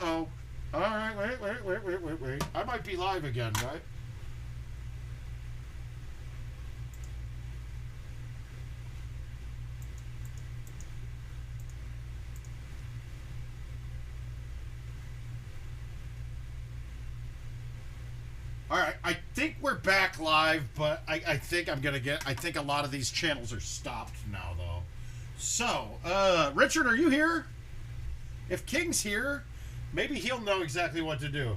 Uh-oh. All right, wait. I might be live again, right? All right, I think we're back live, but I think I'm going to get... I think a lot of these channels are stopped now, though. So, Richard, are you here? If King's here, maybe he'll know exactly what to do.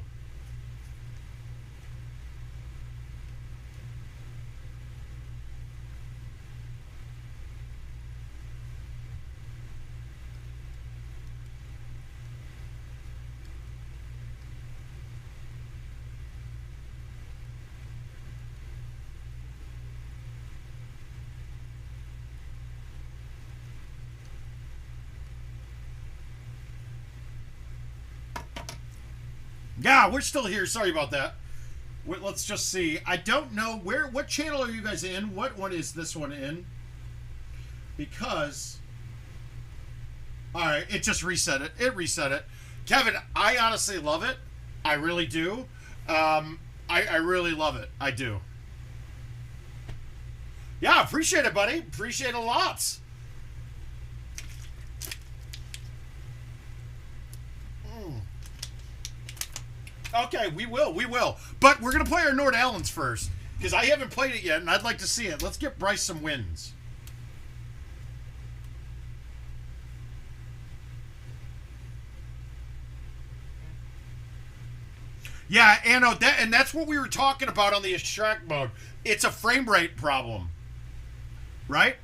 Yeah, we're still here. Sorry about that. Let's just see. I don't know what channel are you guys in? What one is this one in? Because... Alright, it just reset it. It reset it. Kevin, I honestly love it. I really do. I really love it. I do. Yeah, appreciate it, buddy. Appreciate it a lot. Okay, we will. But we're going to play our Nord Allens first, because I haven't played it yet, and I'd like to see it. Let's get Bryce some wins. Yeah, Anno, and that's what we were talking about on the extract mode. It's a frame rate problem. Right?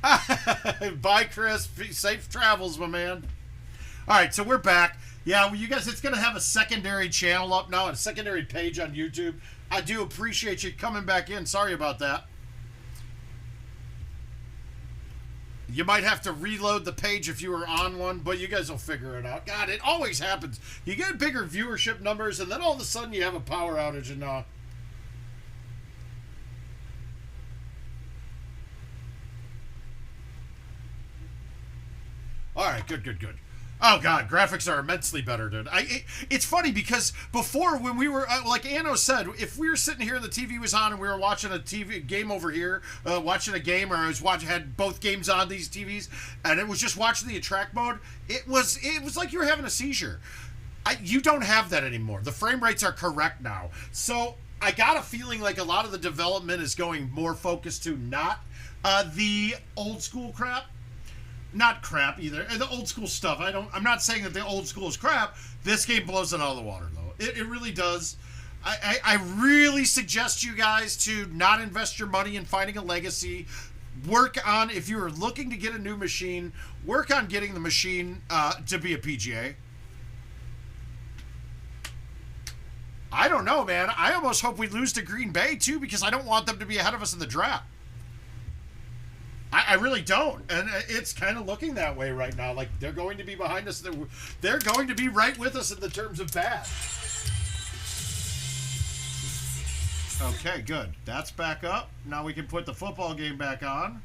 Bye, Chris. Safe travels, my man. All right, so we're back. Yeah, well, you guys, it's going to have a secondary channel up now, a secondary page on YouTube. I do appreciate you coming back in. Sorry about that. You might have to reload the page if you were on one, but you guys will figure it out. God, it always happens. You get bigger viewership numbers, and then all of a sudden you have a power outage and all right, good. Oh, God, graphics are immensely better, dude. It's funny because before, when we were, like Anno said, if we were sitting here and the TV was on and we were watching a TV game over here, watching a game, or I was had both games on these TVs, and it was just watching the attract mode, it was like you were having a seizure. You don't have that anymore. The frame rates are correct now. So I got a feeling like a lot of the development is going more focused to not the old school crap. Not crap either. And the old school stuff. I'm not saying that the old school is crap. This game blows it out of the water, though. It really does. I really suggest you guys to not invest your money in finding a legacy. Work on, if you are looking to get a new machine, work on getting the machine to be a PGA. I don't know, man. I almost hope we lose to Green Bay, too, because I don't want them to be ahead of us in the draft. I really don't, and it's kind of looking that way right now. Like, they're going to be behind us. They're going to be right with us in the terms of bad. Okay, good. That's back up. Now we can put the football game back on.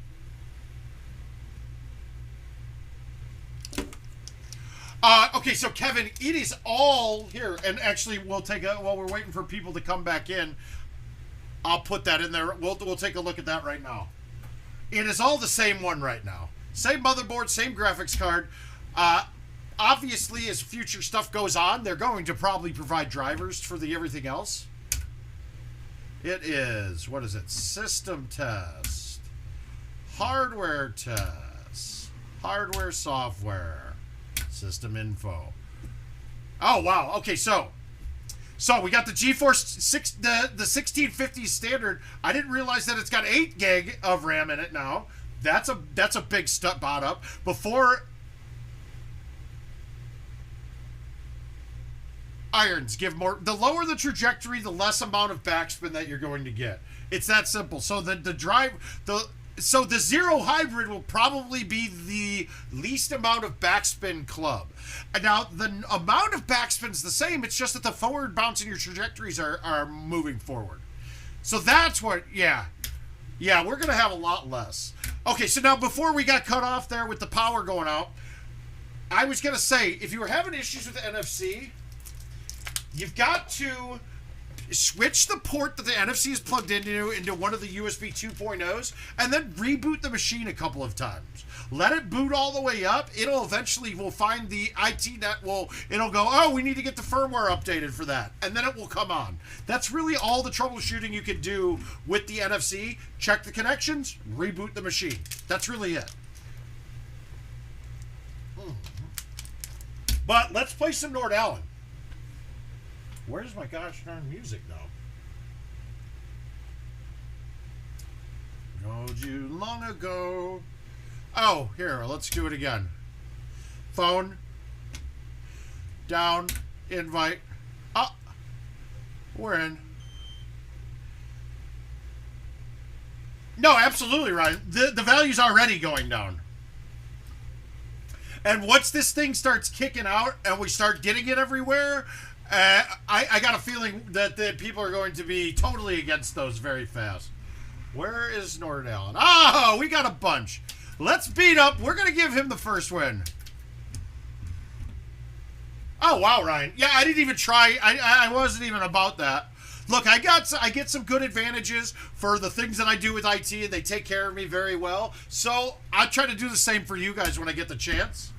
Okay, so Kevin, it is all here, and actually we'll take a, while we're waiting for people to come back in, I'll put that in there. We'll take a look at that right now. It is all the same one right now. Same motherboard, same graphics card. Obviously, as future stuff goes on, they're going to probably provide drivers for the everything else. It is, what is it? System test. Hardware test. Hardware, software. System info. Oh, wow. Okay, so we got the GeForce the 1650 standard. I didn't realize that it's got 8 gig of RAM in it now. That's a big step bot up. Before irons give more, the lower the trajectory, the less amount of backspin that you're going to get. It's that simple. So so the Zero Hybrid will probably be the least amount of backspin club. Now, the amount of backspin's the same. It's just that the forward bounce in your trajectories are moving forward. So that's what, yeah, we're going to have a lot less. Okay, so now before we got cut off there with the power going out, I was going to say, if you were having issues with the NFC, you've got to switch the port that the NFC is plugged into one of the USB 2.0s, and then reboot the machine a couple of times. Let it boot all the way up. It'll eventually will find the IT net it'll go, oh, we need to get the firmware updated for that, and then it will come on. That's really all the troubleshooting you can do with the NFC. Check the connections, reboot the machine. That's really it. But let's play some Nord Allen. Where's my gosh darn music now? Told you long ago. Oh, here, let's do it again. Phone. Down. Invite. Up. We're in. No, absolutely, Ryan. The value's already going down. And once this thing starts kicking out and we start getting it everywhere, I got a feeling that the people are going to be totally against those very fast. Where is Nord Allen? Oh, we got a bunch. Let's beat up. We're going to give him the first win. Oh, wow, Ryan. Yeah, I didn't even try. I wasn't even about that. Look, I get some good advantages for the things that I do with IT, and they take care of me very well. So I try to do the same for you guys when I get the chance.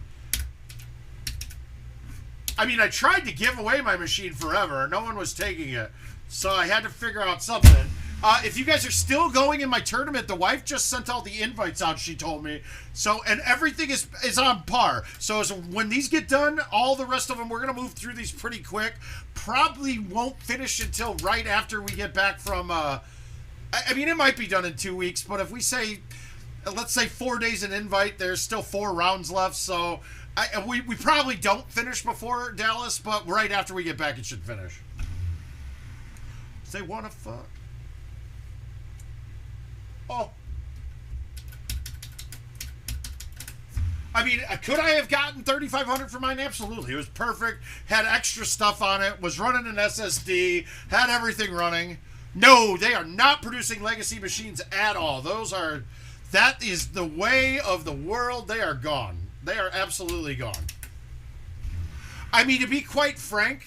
I mean, I tried to give away my machine forever. No one was taking it. So I had to figure out something. If you guys are still going in my tournament, the wife just sent all the invites out, she told me. So, and everything is on par. So when these get done, all the rest of them, we're going to move through these pretty quick. Probably won't finish until right after we get back from, I mean, it might be done in 2 weeks, but if we say, let's say 4 days an invite, there's still 4 rounds left. So we probably don't finish before Dallas, but right after we get back, it should finish. They want to fuck. Oh. I mean, could I have gotten 3,500 for mine? Absolutely. It was perfect. Had extra stuff on it. Was running an SSD. Had everything running. No, they are not producing legacy machines at all. That is the way of the world. They are gone. They are absolutely gone. I mean, to be quite frank,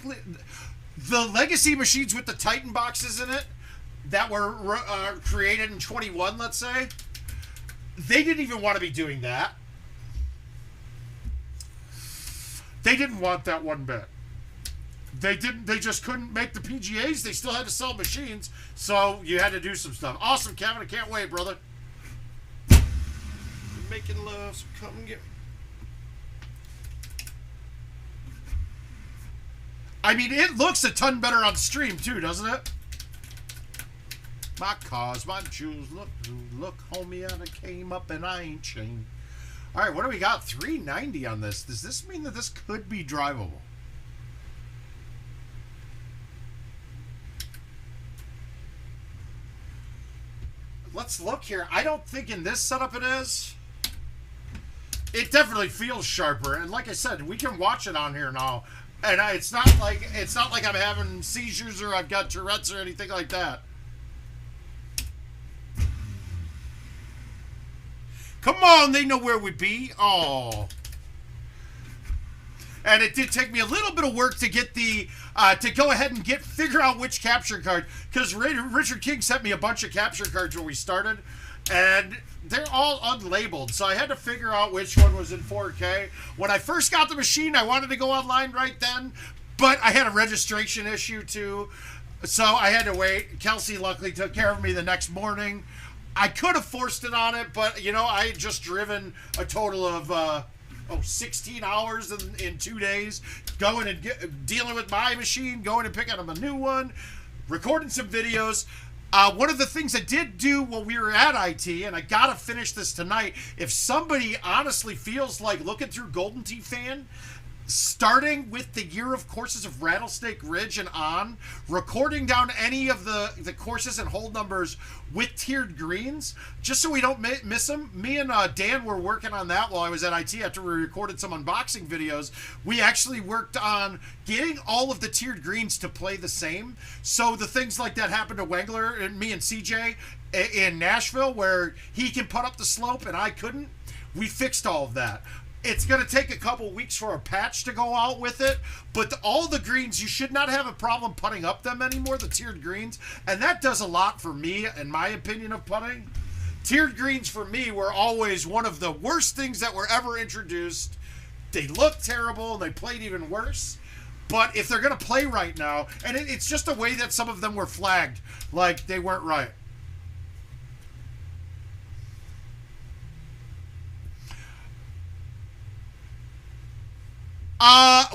the legacy machines with the Titan boxes in it that were created in 21, let's say, they didn't even want to be doing that. They didn't want that one bit. They just couldn't make the PGAs. They still had to sell machines, so you had to do some stuff. Awesome, Kevin. I can't wait, brother. You're making love, so come and get me. I mean, it looks a ton better on stream, too, doesn't it? My cars, my jewels, look, homie, I came up and I ain't changed. All right, what do we got? 390 on this. Does this mean that this could be drivable? Let's look here. I don't think in this setup it is. It definitely feels sharper, and like I said, we can watch it on here now. And it's not like I'm having seizures or I've got Tourette's or anything like that. Come on, they know where we be. Oh. And it did take me a little bit of work to get the to go ahead and figure out which capture card, because Richard King sent me a bunch of capture cards when we started, and they're all unlabeled, so I had to figure out which one was in 4K. When I first got the machine, I wanted to go online right then, but I had a registration issue too, so I had to wait. Kelsey luckily took care of me the next morning. I could have forced it on it, but, you know, I had just driven a total of 16 hours in 2 days, going and dealing with my machine, going and picking up a new one, recording some videos. One of the things I did do while we were at IT, and I got to finish this tonight, if somebody honestly feels like looking through GoldenTeeTV, starting with the year of courses of Rattlesnake Ridge and on, recording down any of the courses and hold numbers with tiered greens, just so we don't miss them. Me and Dan were working on that while I was at IT after we recorded some unboxing videos. We actually worked on getting all of the tiered greens to play the same. So the things like that happened to Wengler and me and CJ in Nashville, where he can put up the slope and I couldn't. We fixed all of that. It's going to take a couple weeks for a patch to go out with it, but all the greens, you should not have a problem putting up them anymore, the tiered greens, and that does a lot for me, in my opinion, of putting. Tiered greens for me were always one of the worst things that were ever introduced. They looked terrible, and they played even worse. But if they're going to play right now, and it's just a way that some of them were flagged, like they weren't right.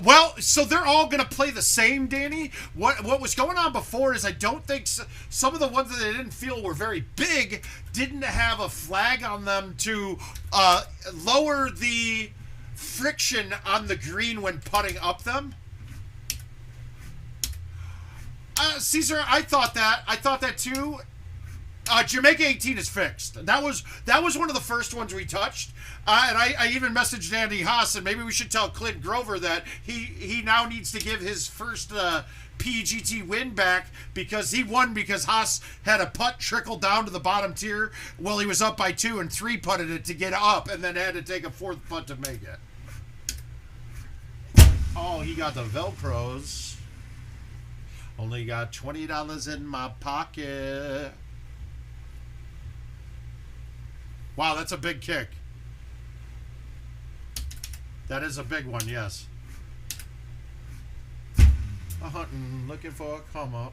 Well, so they're all going to play the same, Danny. What was going on before is I don't think some of the ones that they didn't feel were very big didn't have a flag on them to lower the friction on the green when putting up them. Caesar, I thought that too. Jamaica 18 is fixed. That was one of the first ones we touched. And I even messaged Andy Haas, and maybe we should tell Clint Grover that he now needs to give his first PGT win back because he won because Haas had a putt trickle down to the bottom tier while he was up by 2 and 3 putted it to get up and then had to take a 4th putt to make it. Oh, he got the Velcros. Only got $20 in my pocket. Wow, that's a big kick. That is a big one, yes. A hunting, looking for a come up.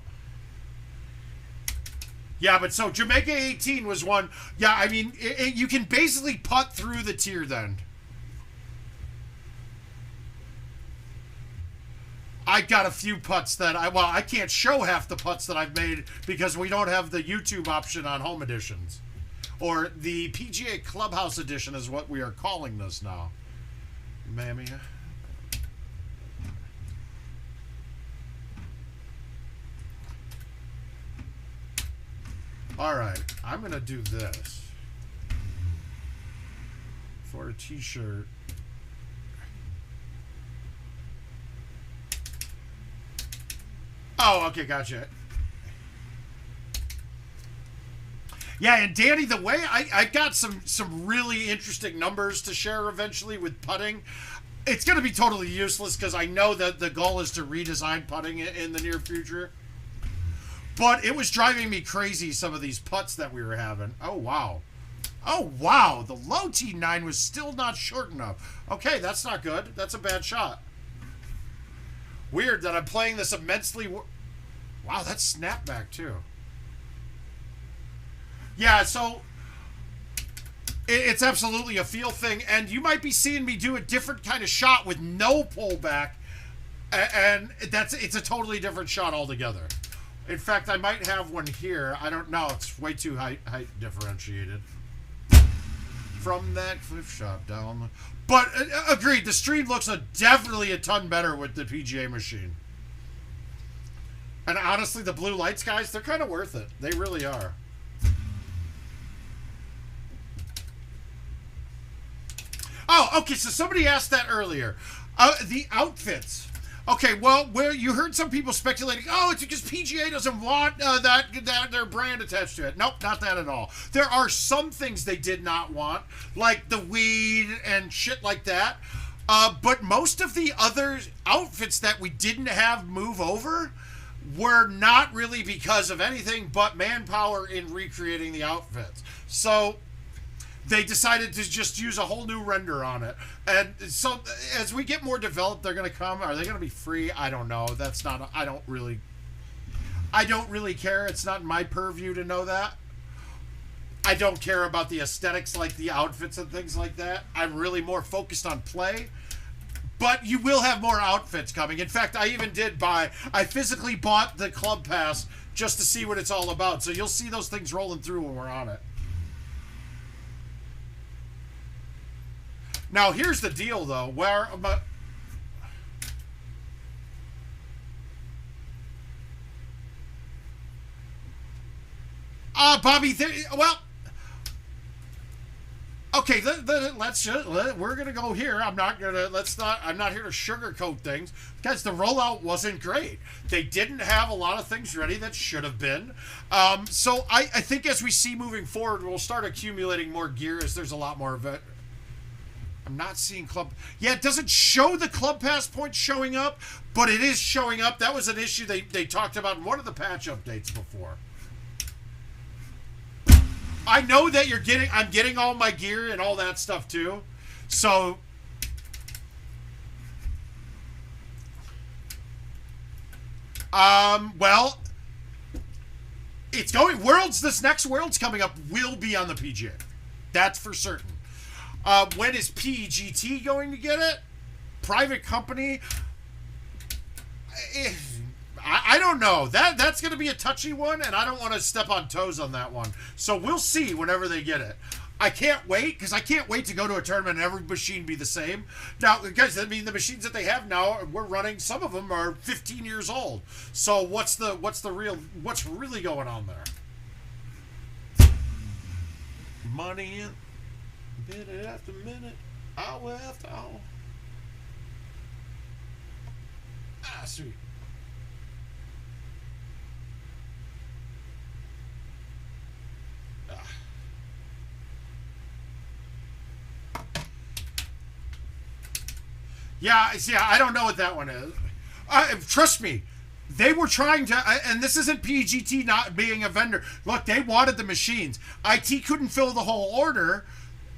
Yeah, but so Jamaica 18 was one. Yeah, I mean, you can basically putt through the tier then. I got a few putts that I can't show half the putts that I've made because we don't have the YouTube option on home editions. Or the PGA Clubhouse edition is what we are calling this now. Mammy. Alright, I'm going to do this. For a t-shirt. Oh, okay, gotcha. Yeah, and Danny, the way I got some really interesting numbers to share eventually with putting. It's going to be totally useless because I know that the goal is to redesign putting in the near future. But it was driving me crazy, some of these putts that we were having. Oh, wow. Oh, wow. The low T9 was still not short enough. Okay, that's not good. That's a bad shot. Weird that I'm playing this immensely... Wow, that's snapback, too. Yeah, so it's absolutely a feel thing, and you might be seeing me do a different kind of shot with no pullback, and it's a totally different shot altogether. In fact, I might have one here. I don't know. It's way too height differentiated. From that cliff shot down. But agreed, the stream looks definitely a ton better with the PGA machine. And honestly, the blue lights, guys, they're kind of worth it. They really are. Oh, okay, so somebody asked that earlier. The outfits. Okay, well, where you heard some people speculating, oh, it's because PGA doesn't want that their brand attached to it. Nope, not that at all. There are some things they did not want, like the weed and shit like that. But most of the other outfits that we didn't have move over were not really because of anything but manpower in recreating the outfits. So they decided to just use a whole new render on it. And so as we get more developed, they're going to come. Are they going to be free? I don't know. That's not, I don't really care. It's not my purview to know that. I don't care about the aesthetics like the outfits and things like that. I'm really more focused on play. But you will have more outfits coming. In fact, I physically bought the club pass just to see what it's all about. So you'll see those things rolling through when we're on it. Now, here's the deal, though. Bobby, well... Okay, we're gonna go here. I'm not here to sugarcoat things. Guys, the rollout wasn't great. They didn't have a lot of things ready that should have been. So I think as we see moving forward, we'll start accumulating more gear as there's a lot more of it. I'm not seeing club. Yeah, it doesn't show the club pass points showing up, but it is showing up. That was an issue they talked about in one of the patch updates before. I know that I'm getting all my gear and all that stuff too. So well, it's going this next Worlds coming up will be on the PGA. That's for certain. When is PGT going to get it? Private company? I don't know. That's going to be a touchy one, and I don't want to step on toes on that one. So we'll see whenever they get it. I can't wait, because I can't wait to go to a tournament and every machine be the same. Now, guys, I mean, the machines that they have now, we're running, some of them are 15 years old. So what's really going on there? Money in. Minute after minute, hour after hour. Ah, sweet. Ah. Yeah, see, I don't know what that one is. Trust me, they were trying to, and this isn't PGT not being a vendor. Look, they wanted the machines. IT couldn't fill the whole order.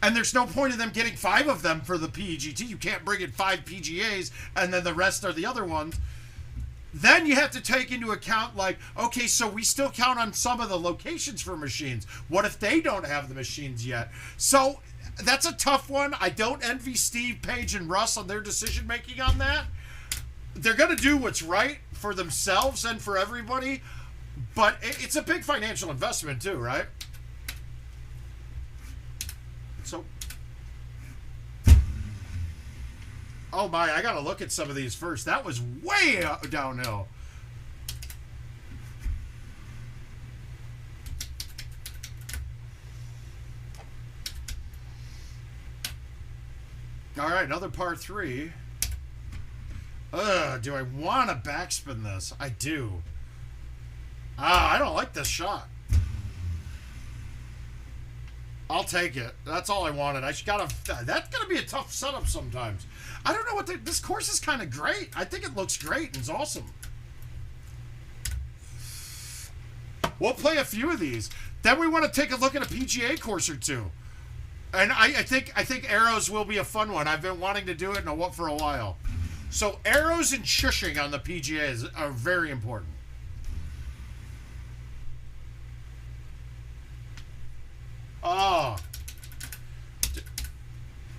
And there's no point in them getting 5 of them for the PGT. You can't bring in 5 PGAs and then the rest are the other ones. Then you have to take into account, like, okay, so we still count on some of the locations for machines. What if they don't have the machines yet? So that's a tough one. I don't envy Steve, Paige, and Russ on their decision making on that. They're going to do what's right for themselves and for everybody. But it's a big financial investment too, right? So, oh my, I gotta look at some of these first. That was way downhill. All right, another par 3. Do I want to backspin this? I do. I don't like this shot. I'll take it. That's all I wanted. That's gonna be a tough setup sometimes. I don't know what this course is kind of great. I think it looks great and it's awesome. We'll play a few of these. Then we want to take a look at a PGA course or two. And I think arrows will be a fun one. I've been wanting to do it for a while. So arrows and shushing on the PGAs are very important. Oh.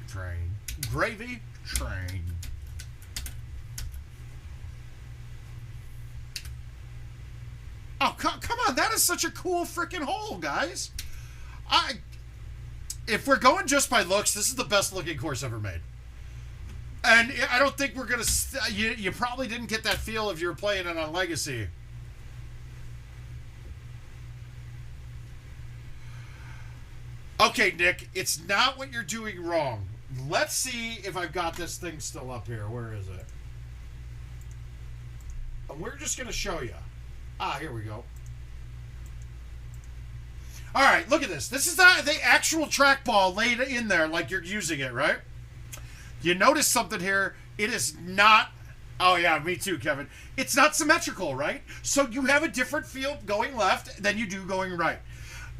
Train. Gravy train. Oh, come on. That is such a cool freaking hole, guys. If we're going just by looks, this is the best looking course ever made. And I don't think we're going to... You probably didn't get that feel if you were playing it on Legacy. Okay, Nick, it's not what you're doing wrong. Let's see if I've got this thing still up here. Where is it? We're just going to show you. Here we go. All right, look at this. This is the actual trackball laid in there like you're using it, right? You notice something here. It is not... Oh, yeah, me too, Kevin. It's not symmetrical, right? So you have a different feel going left than you do going right.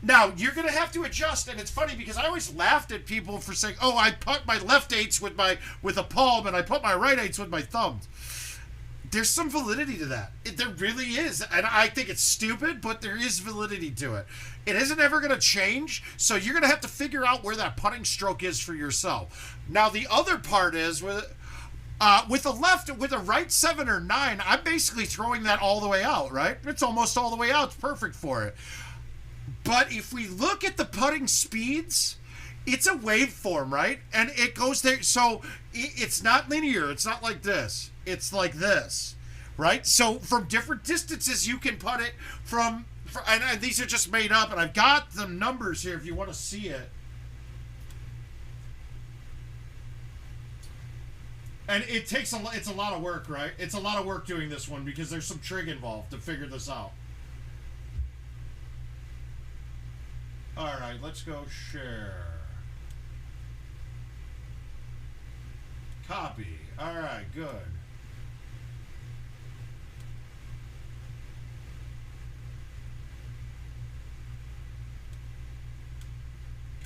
Now, you're going to have to adjust, and it's funny because I always laughed at people for saying, oh, I put my left eights with a palm and I put my right eights with my thumbs. There's some validity to that. There really is. And I think it's stupid, but there is validity to it. It isn't ever going to change, so you're going to have to figure out where that putting stroke is for yourself. Now, the other part is with a right 7 or 9, I'm basically throwing that all the way out, right? It's almost all the way out. It's perfect for it. But if we look at the putting speeds, it's a waveform, right? And it goes there. So it's not linear. It's not like this. It's like this, right? So from different distances, you can putt it and these are just made up. And I've got the numbers here if you want to see it. And it's a lot of work, right? It's a lot of work doing this one because there's some trig involved to figure this out. All right, let's go share. Copy. All right, good.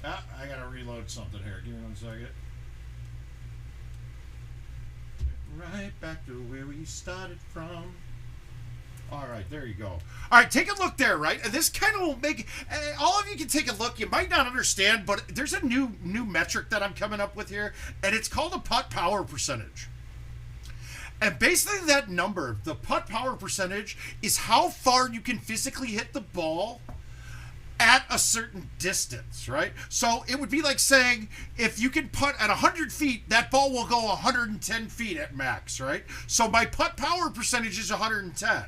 I gotta reload something here. Give me 1 second. Right back to where we started from. All right, there you go. All right, take a look there, right? And this kind of will make all of you can take a look. You might not understand, but there's a new metric that I'm coming up with here, and it's called a putt power percentage. And basically that number, the putt power percentage, is how far you can physically hit the ball at a certain distance, right? So it would be like saying if you can putt at 100 feet, that ball will go 110 feet at max, right? So my putt power percentage is 110.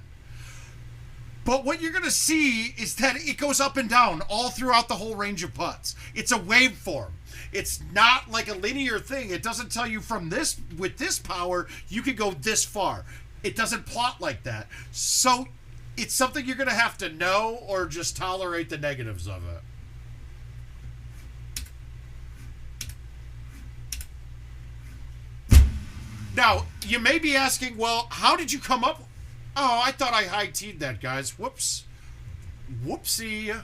But what you're going to see is that it goes up and down all throughout the whole range of putts. It's a waveform. It's not like a linear thing. It doesn't tell you from this, with this power, you can go this far. It doesn't plot like that. So it's something you're going to have to know or just tolerate the negatives of it. Now, you may be asking, well, how did you come up? Oh, I thought I high-teed that, guys. Whoops. Whoopsie.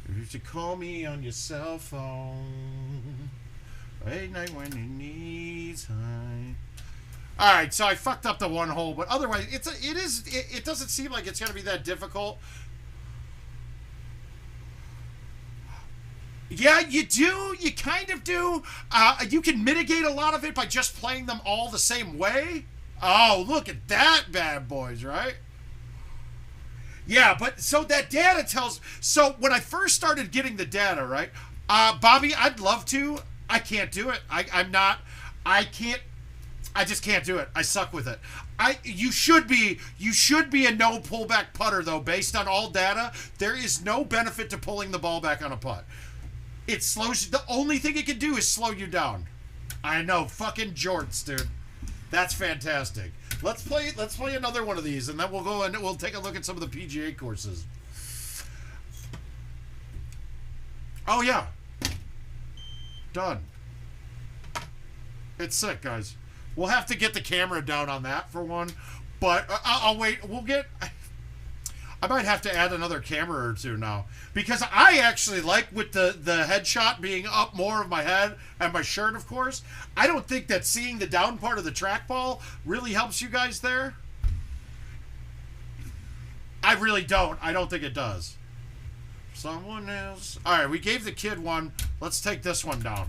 You should call me on your cell phone. Late night when your knees high. All right, so I fucked up the one hole, but otherwise, it doesn't seem like it's going to be that difficult. Yeah, you do. You kind of do. You can mitigate a lot of it by just playing them all the same way. Oh, look at that bad boys, right? Yeah, but so that data tells... So when I first started getting the data, right? Bobby, I'd love to. I can't do it. I just can't do it. I suck with it. You should be a no pullback putter, though, based on all data. There is no benefit to pulling the ball back on a putt. It slows you. The only thing it can do is slow you down. I know, fucking jorts, dude. That's fantastic. Let's play another one of these, and then we'll go and we'll take a look at some of the PGA courses. Oh yeah. Done. It's sick, guys. We'll have to get the camera down on that for one, but I'll wait. We'll get... I might have to add another camera or two now, because I actually like with the headshot being up more of my head and my shirt, of course. I don't think that seeing the down part of the trackball really helps you guys there. I really don't. I don't think it does. Someone else. All right, we gave the kid one. Let's take this one down.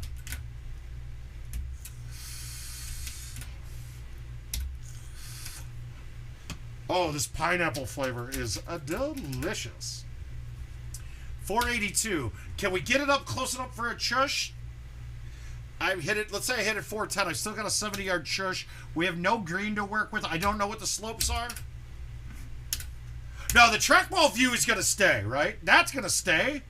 Oh, this pineapple flavor is delicious. 482. Can we get it up close enough for a chush? I hit it. Let's say I hit it 410. I still got a 70-yard chush. We have no green to work with. I don't know what the slopes are. No, the trackball view is going to stay, right? That's going to stay.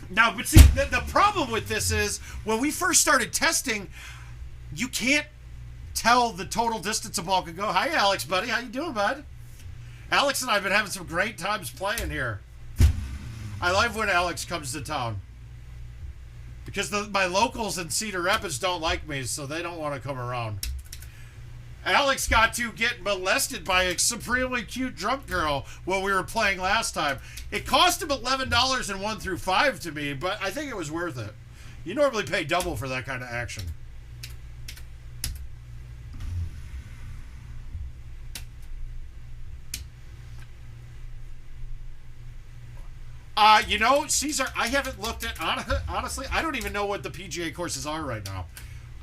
Now, but see, the problem with this is when we first started testing, you can't tell the total distance a ball could go. Hi, Alex, buddy. How you doing, bud? Alex and I have been having some great times playing here. I love when Alex comes to town. Because my locals in Cedar Rapids don't like me, so they don't want to come around. Alex got to get molested by a supremely cute drunk girl when we were playing last time. It cost him $11 in 1 through 5 to me, but I think it was worth it. You normally pay double for that kind of action. You know, Caesar, I haven't looked at, honestly, I don't even know what the PGA courses are right now.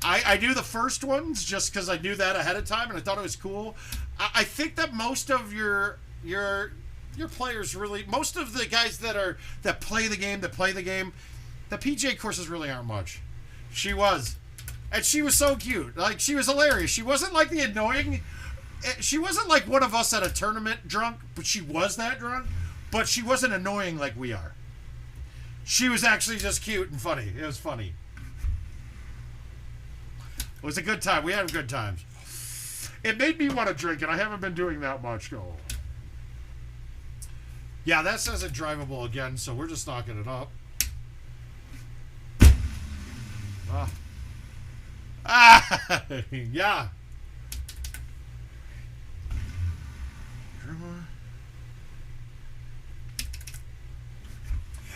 I knew the first ones just because I knew that ahead of time and I thought it was cool. I think that most of your players really, most of the guys that play the game, the PGA courses really aren't much. She was. And she was so cute. Like, she was hilarious. She wasn't like the annoying, she wasn't like one of us at a tournament drunk, but she was that drunk. But she wasn't annoying like we are. She was actually just cute and funny. It was funny. It was a good time. We had good times. It made me want to drink, and I haven't been doing that much. Yeah, that says it drivable again, so we're just knocking it up. Yeah.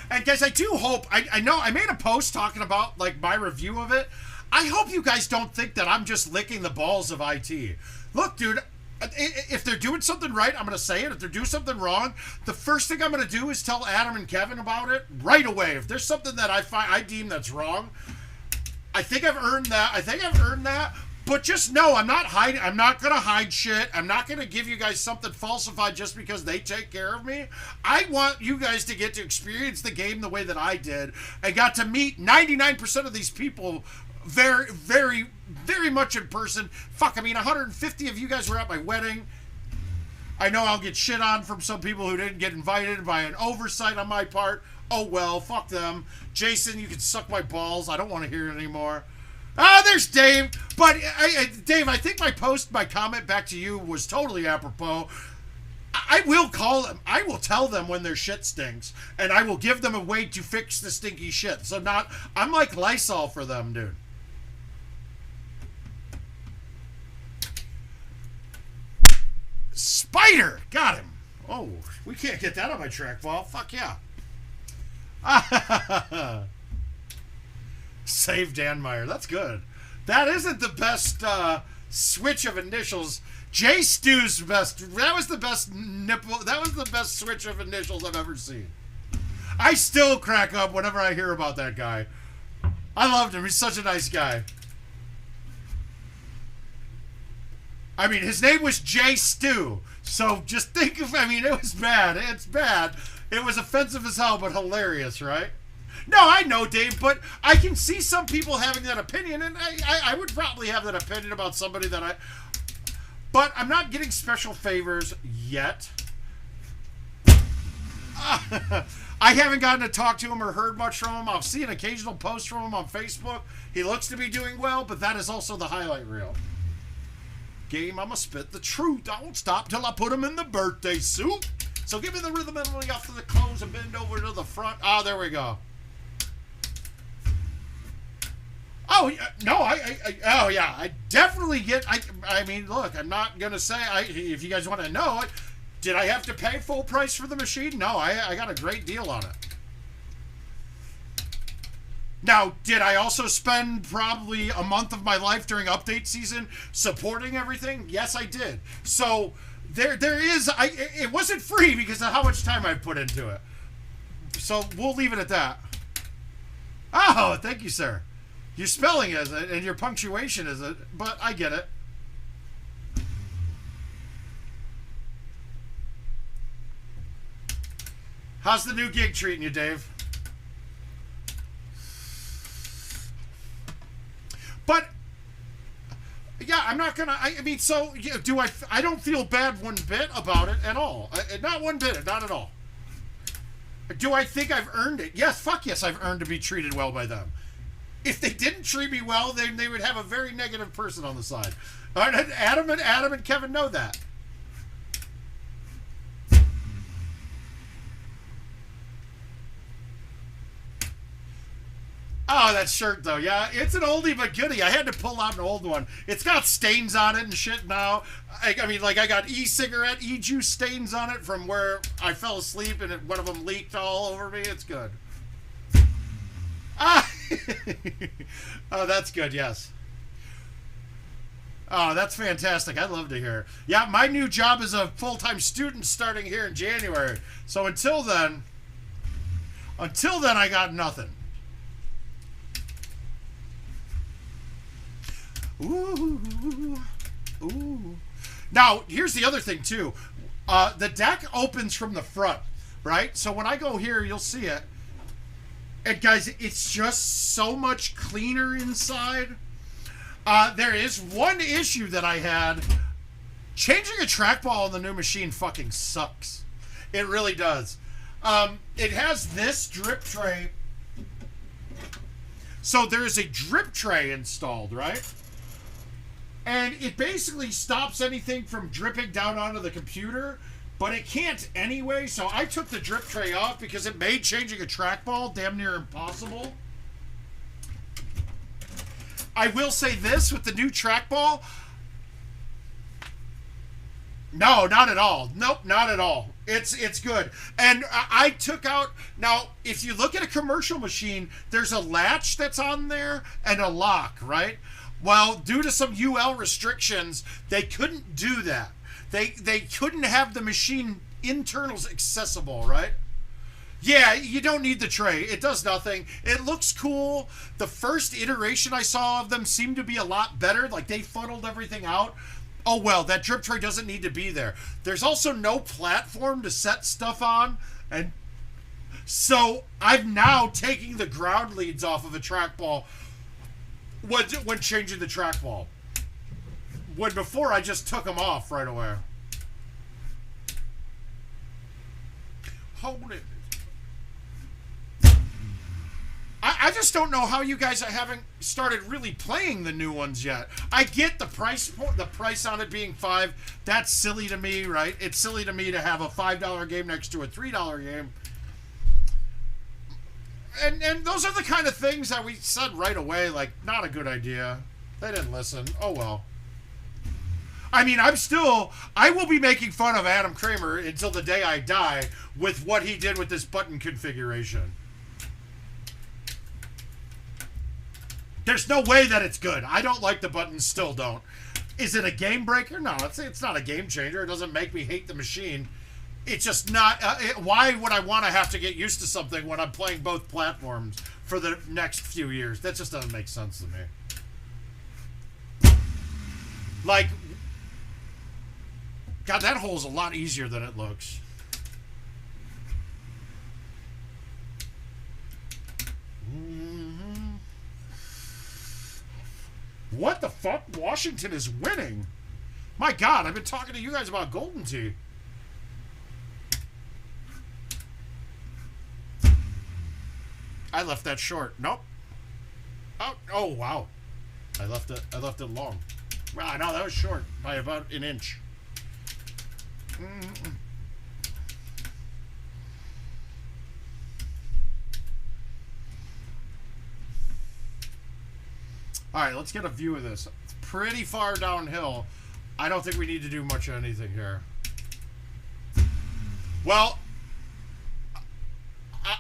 And guys, I do hope, I know I made a post talking about like my review of it. I hope you guys don't think that I'm just licking the balls of IT. Look, dude, if they're doing something right, I'm going to say it. If they're doing something wrong, the first thing I'm going to do is tell Adam and Kevin about it right away. If there's something that I deem that's wrong, I think I've earned that. But just know, I'm not hiding. I'm not going to hide shit. I'm not going to give you guys something falsified just because they take care of me. I want you guys to get to experience the game the way that I did. I got to meet 99% of these people very, very, very much in person. Fuck, I mean, 150 of you guys were at my wedding. I know I'll get shit on from some people who didn't get invited by an oversight on my part. Oh well, fuck them. Jason, you can suck my balls. I don't want to hear it anymore. Ah, there's Dave. But, Dave, I think my comment back to you was totally apropos. I will call them. I will tell them when their shit stinks. And I will give them a way to fix the stinky shit. So I'm like Lysol for them, dude. Spider! Got him. Oh, we can't get that on my trackball. Fuck yeah. Save Dan Meyer. That's good. That isn't the best switch of initials. J Stew's best. That was the best nipple. That was the best switch of initials I've ever seen. I still crack up whenever I hear about that guy. I loved him. He's such a nice guy. I mean, his name was J Stew. So just think of, I mean, it was bad. It's bad. It was offensive as hell, but hilarious, right? No, I know, Dave, but I can see some people having that opinion, and I would probably have that opinion about somebody that but I'm not getting special favors yet. I haven't gotten to talk to him or heard much from him. I'll see an occasional post from him on Facebook. He looks to be doing well, but that is also the highlight reel. Game, I'ma spit the truth. I won't stop till I put him in the birthday suit. So give me the rhythm melody off to the close and bend over to the front. Ah, there we go. Oh, no, oh, yeah, I definitely get, I mean, look, I'm not going to say, if you guys want to know, did I have to pay full price for the machine? No, I got a great deal on it. Now, did I also spend probably a month of my life during update season supporting everything? Yes, I did. So, there is, it wasn't free because of how much time I put into it. So, we'll leave it at that. Oh, thank you, sir. Your spelling isn't, and your punctuation isn't, but I get it. How's the new gig treating you, Dave? But, yeah, I'm not gonna, I mean, so, I don't feel bad one bit about it at all. Not one bit, not at all. Do I think I've earned it? Yes, fuck yes, I've earned to be treated well by them. If they didn't treat me well, then they would have a very negative person on the side. Adam and Kevin know that. Oh, that shirt, though. Yeah, it's an oldie but goodie. I had to pull out an old one. It's got stains on it and shit now. I mean, like, I got e-cigarette, e-juice stains on it from where I fell asleep and one of them leaked all over me. It's good. Ah! Oh, that's good, yes. Oh, that's fantastic. I'd love to hear. Yeah, my new job is a full-time student starting here in January. So until then, I got nothing. Ooh. Ooh. Now, here's the other thing, too. The deck opens from the front, right? So when I go here, you'll see it. And guys, it's just so much cleaner inside. There is one issue that I had. Changing a trackball on the new machine fucking sucks. It really does. It has this drip tray. So there is a drip tray installed, right? And it basically stops anything from dripping down onto the computer. But it can't anyway, so I took the drip tray off because it made changing a trackball damn near impossible. I will say this with the new trackball. No, not at all. Nope, not at all. It's good. And I took out... Now, if you look at a commercial machine, there's a latch that's on there and a lock, right? Well, due to some UL restrictions, they couldn't do that. They couldn't have the machine internals accessible, right? Yeah, you don't need the tray. It does nothing. It looks cool. The first iteration I saw of them seemed to be a lot better. Like, they funneled everything out. Oh, well, that drip tray doesn't need to be there. There's also no platform to set stuff on. And so I'm now taking the ground leads off of a trackball when changing the trackball. When before I just took them off right away. Hold it. I just don't know how you guys haven't started really playing the new ones yet. I get the price on it being $5. That's silly to me, right? It's silly to me to have a $5 game next to a $3 game. And those are the kind of things that we said right away, like, not a good idea. They didn't listen. Oh, well. I mean, I will be making fun of Adam Kramer until the day I die with what he did with this button configuration. There's no way that it's good. I don't like the buttons, still don't. Is it a game breaker? No, it's not a game changer. It doesn't make me hate the machine. It's just not... why would I want to have to get used to something when I'm playing both platforms for the next few years? That just doesn't make sense to me. Like... God, that hole's a lot easier than it looks. What the fuck? Washington is winning. My God, I've been talking to you guys about Golden Tee. I left that short. Nope. Oh wow. I left it long. Wow, no, that was short by about an inch. All right, let's get a view of this. It's pretty far downhill. I don't think we need to do much of anything here. Well,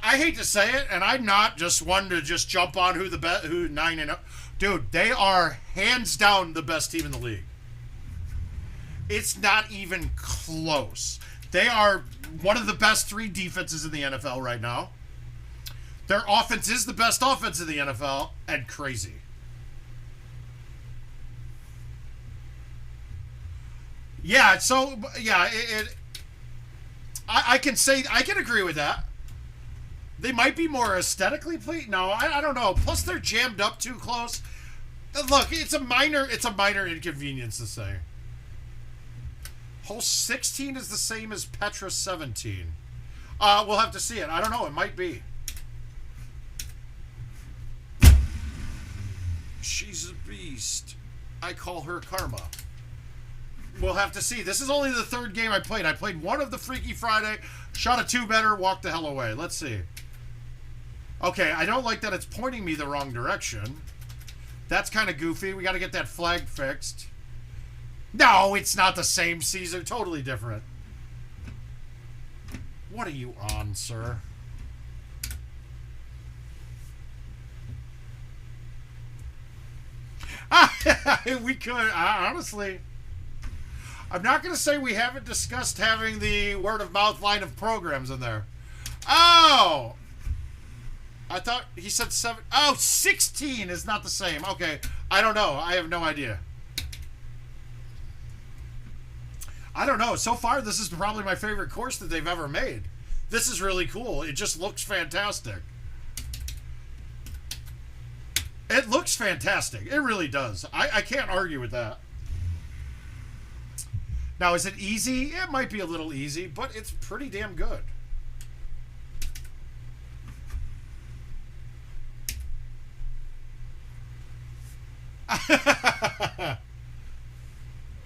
I hate to say it, and I'm not just one to just jump on who 9-0. Dude, they are hands down the best team in the league. It's not even close. They are one of the best 3 defenses in the NFL right now. Their offense is the best offense in the NFL, and crazy. Yeah, so, yeah, I can agree with that. They might be more aesthetically pleasing. No, I don't know. Plus, they're jammed up too close. Look, it's a minor inconvenience to say. Hole 16 is the same as Petra 17. We'll have to see it. I don't know. It might be. She's a beast. I call her Karma. We'll have to see. This is only the 3rd game I played. I played one of the Freaky Friday, shot a 2-better, walked the hell away. Let's see. Okay, I don't like that it's pointing me the wrong direction. That's kind of goofy. We got to get that flag fixed. No, it's not the same season. Totally different. What are you on, sir? We could, honestly... I'm not going to say we haven't discussed having the word-of-mouth line of programs in there. Oh! I thought he said 7. Oh, 16 is not the same. Okay. I don't know. I have no idea. I don't know. So far, this is probably my favorite course that they've ever made. This is really cool. It just looks fantastic. It looks fantastic. It really does. I can't argue with that. Now, is it easy? It might be a little easy, but it's pretty damn good.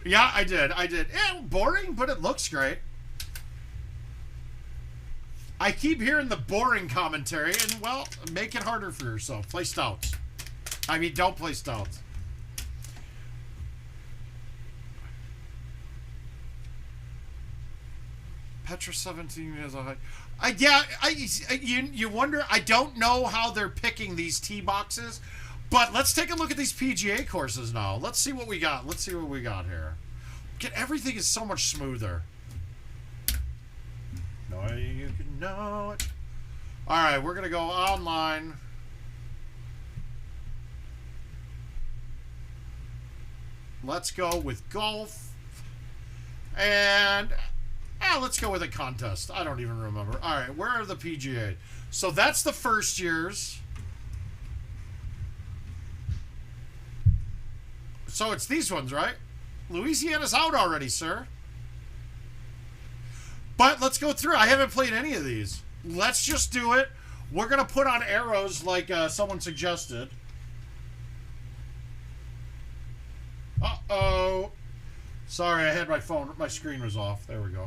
Yeah, I did. Yeah, boring, but it looks great. I keep hearing the boring commentary, and, well, make it harder for yourself. Play stouts. I mean, don't play stouts. Petra 17 has a high... you wonder... I don't know how they're picking these tee boxes, but let's take a look at these PGA courses now. Let's see what we got. Let's see what we got here. Everything is so much smoother. No, you can know it. All right, we're going to go online. Let's go with golf. And let's go with a contest. I don't even remember. All right, where are the PGA? So that's the first years. So it's these ones, right? Louisiana's out already, sir. But let's go through. I haven't played any of these. Let's just do it. We're going to put on arrows like someone suggested. Uh-oh. Sorry, I had my phone. My screen was off. There we go.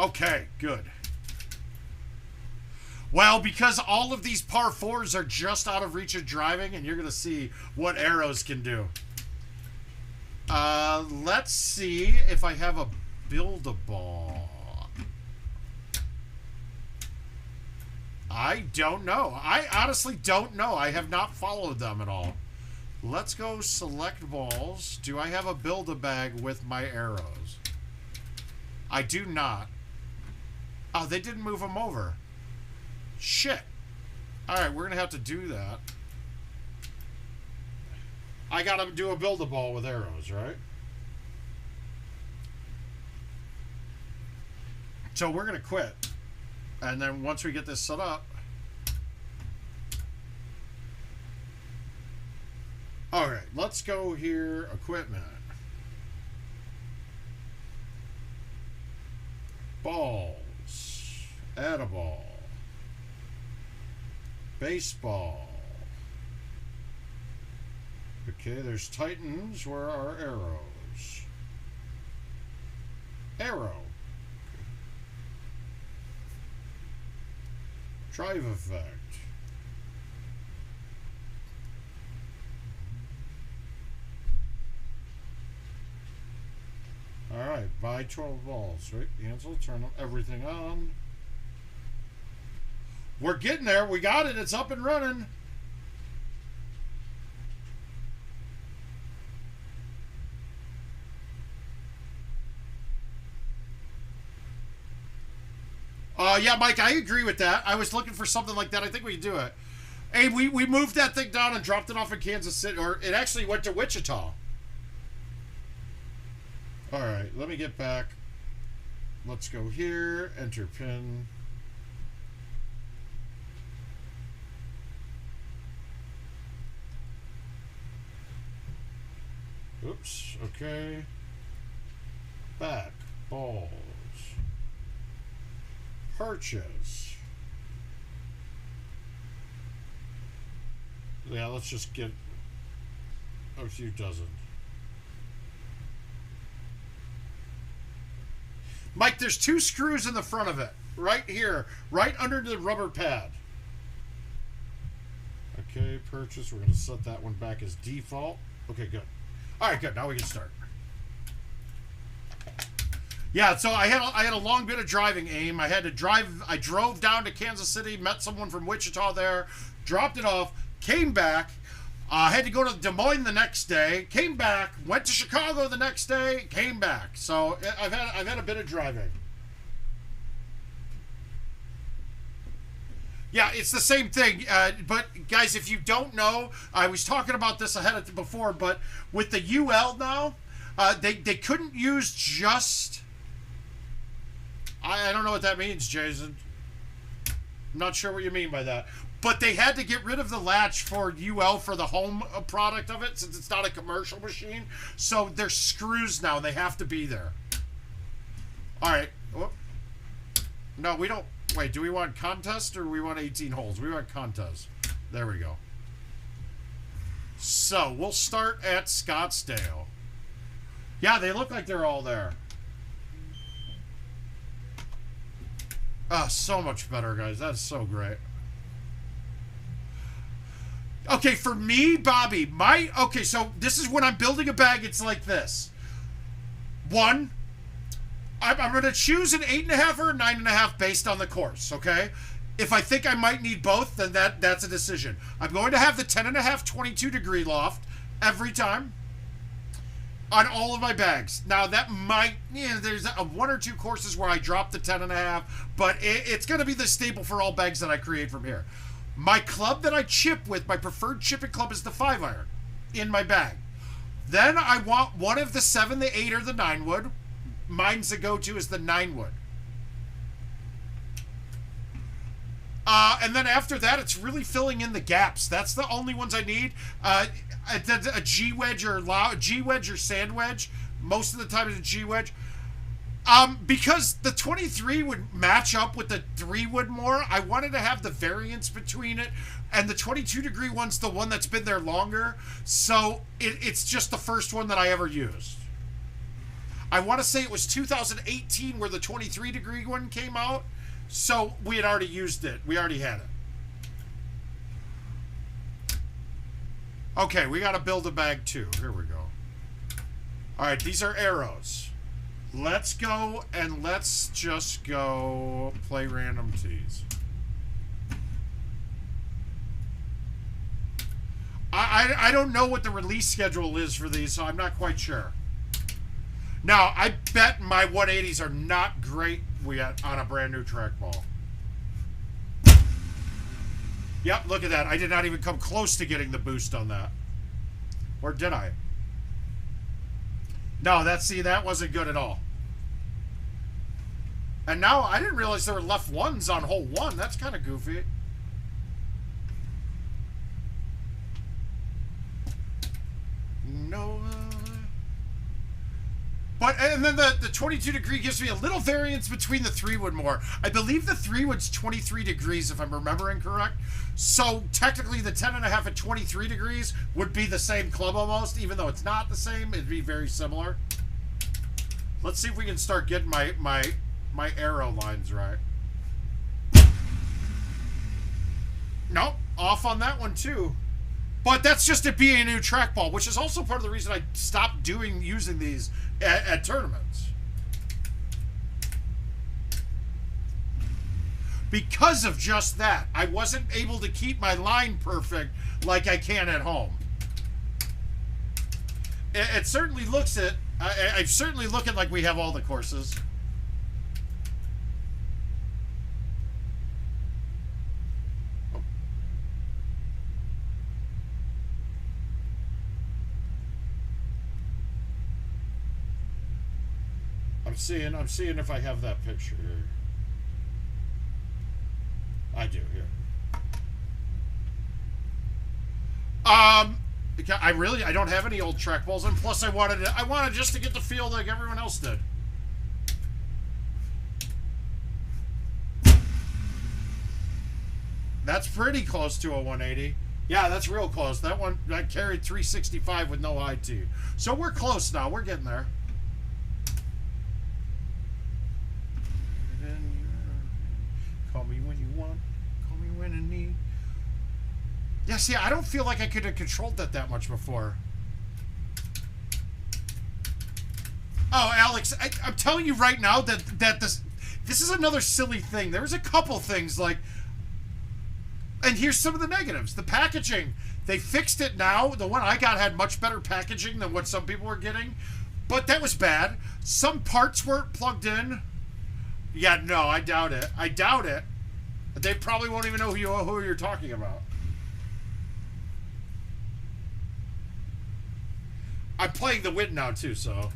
Okay, good. Well, because all of these par 4s are just out of reach of driving, and you're going to see what arrows can do. Let's see if I have a build-a-ball. I don't know. I honestly don't know. I have not followed them at all. Let's go select balls. Do I have a build-a-bag with my arrows? I do not. Oh, they didn't move them over. Shit. Alright, we're going to have to do that. I got to do a build-a-ball with arrows, right? So we're going to quit. And then once we get this set up... Alright, let's go here. Equipment. Balls. Add a ball. Baseball. Okay, there's Titans. Where are arrows? Arrow. Drive effect. Alright, buy 12 balls, right? Cancel, turn everything on. We're getting there. We got it. It's up and running. Yeah, Mike, I agree with that. I was looking for something like that. I think we can do it. Hey, we moved that thing down and dropped it off in Kansas City. Or it actually went to Wichita. All right, let me get back. Let's go here. Enter pin. Oops, okay. Back, balls. Purchase. Yeah, let's just get a few dozen. Mike, there's 2 screws in the front of it. Right here. Right under the rubber pad. Okay, purchase. We're going to set that one back as default. Okay, good. All right, good. Now we can start. Yeah, so I had a long bit of driving aim. I drove down to Kansas City, met someone from Wichita there, dropped it off, came back. Had to go to Des Moines the next day, came back, went to Chicago the next day, came back. So I've had a bit of driving. Yeah, it's the same thing. But guys, if you don't know, I was talking about this ahead of before, but with the UL now, they couldn't use just. I don't know what that means, Jason. I'm not sure what you mean by that. But they had to get rid of the latch for UL for the home product of it, since it's not a commercial machine. So there's screws now. They have to be there. All right. Whoop. No, we don't. Wait, do we want contest or do we want 18 holes? We want contest. There we go. So we'll start at Scottsdale. Yeah, they look like they're all there. Oh, so much better, guys. That's so great. Okay, for me, Bobby, okay, so this is when I'm building a bag, it's like this. One, I'm going to choose an 8.5 or a 9.5 based on the course, okay? If I think I might need both, then that's a decision. I'm going to have the 10.5 22-degree loft every time on all of my bags. Now, that might, there's one or two courses where I drop the 10.5, but it's going to be the staple for all bags that I create from here. My club that I chip with, my preferred chipping club is the 5-iron in my bag. Then I want one of the 7, the 8, or the 9 wood. Mine's the go-to is the 9 wood. And then after that, it's really filling in the gaps. That's the only ones I need. A G-wedge or G-wedge or sand wedge. Most of the time it's a G-wedge. Because the 23 would match up with the 3 wood more, I wanted to have the variance between it. And the 22-degree one's the one that's been there longer. So it's just the first one that I ever used. I want to say it was 2018 where the 23-degree one came out. So we had already used it. We already had it. Okay, we got to build a bag too. Here we go. All right, these are arrows. Let's go and let's just go play random tees. I don't know what the release schedule is for these, so I'm not quite sure. Now, I bet my 180s are not great on a brand new trackball. Yep, look at that. I did not even come close to getting the boost on that. Or did I? No, that wasn't good at all. And now, I didn't realize there were left ones on hole 1. That's kind of goofy. No. And then the 22-degree gives me a little variance between the 3 wood more. I believe the 3 wood's 23 degrees, if I'm remembering correct. So, technically, the 10.5 at 23 degrees would be the same club almost. Even though it's not the same, it'd be very similar. Let's see if we can start getting my arrow lines right. Nope, off on that one too. But that's just it being a new trackball, which is also part of the reason I stopped using these at tournaments. Because of just that. I wasn't able to keep my line perfect like I can at home. It certainly looks it. I'm certainly looking like we have all the courses. I'm seeing if I have that picture here. I do here. I don't have any old trackballs, and plus I wanted just to get the feel like everyone else did. That's pretty close to a 180. Yeah, that's real close. That one that carried 365 with no IT. So we're close now. We're getting there. Call me when you want. Call me when I need. Yeah, see, I don't feel like I could have controlled that much before. Oh, Alex, I'm telling you right now that this is another silly thing. There's a couple things like, and here's some of the negatives. The packaging, they fixed it now. The one I got had much better packaging than what some people were getting, but that was bad. Some parts weren't plugged in. Yeah, no, I doubt it. I doubt it. They probably won't even know who you're talking about. I'm playing the win now, too, so...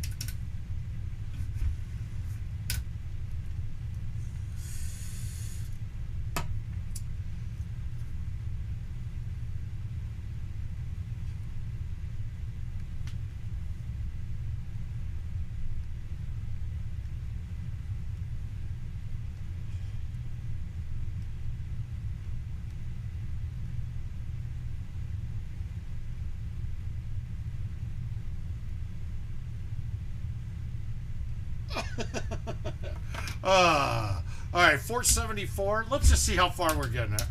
All right, 474. Let's just see how far we're getting it.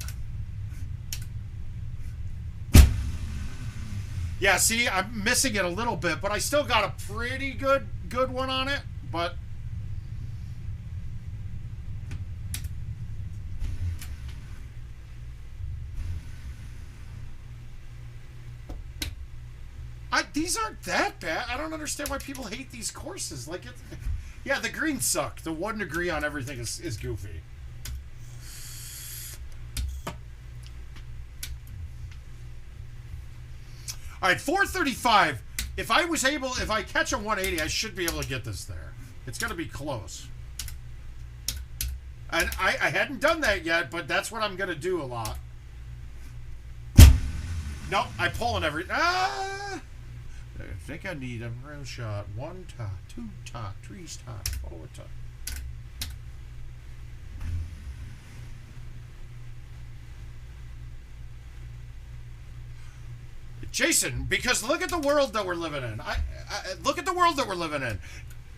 Yeah, see, I'm missing it a little bit, but I still got a pretty good one on it. But these aren't that bad. I don't understand why people hate these courses. Like, it's, yeah, the greens suck. The 1 degree on everything is goofy. All right, 435. If I catch a 180, I should be able to get this there. It's going to be close. And I hadn't done that yet, but that's what I'm going to do a lot. Nope, I pull in every... I think I need a real shot. 1 top, 2 top, 3 top, 4 top. Jason, because look at the world that we're living in. Look at the world that we're living in.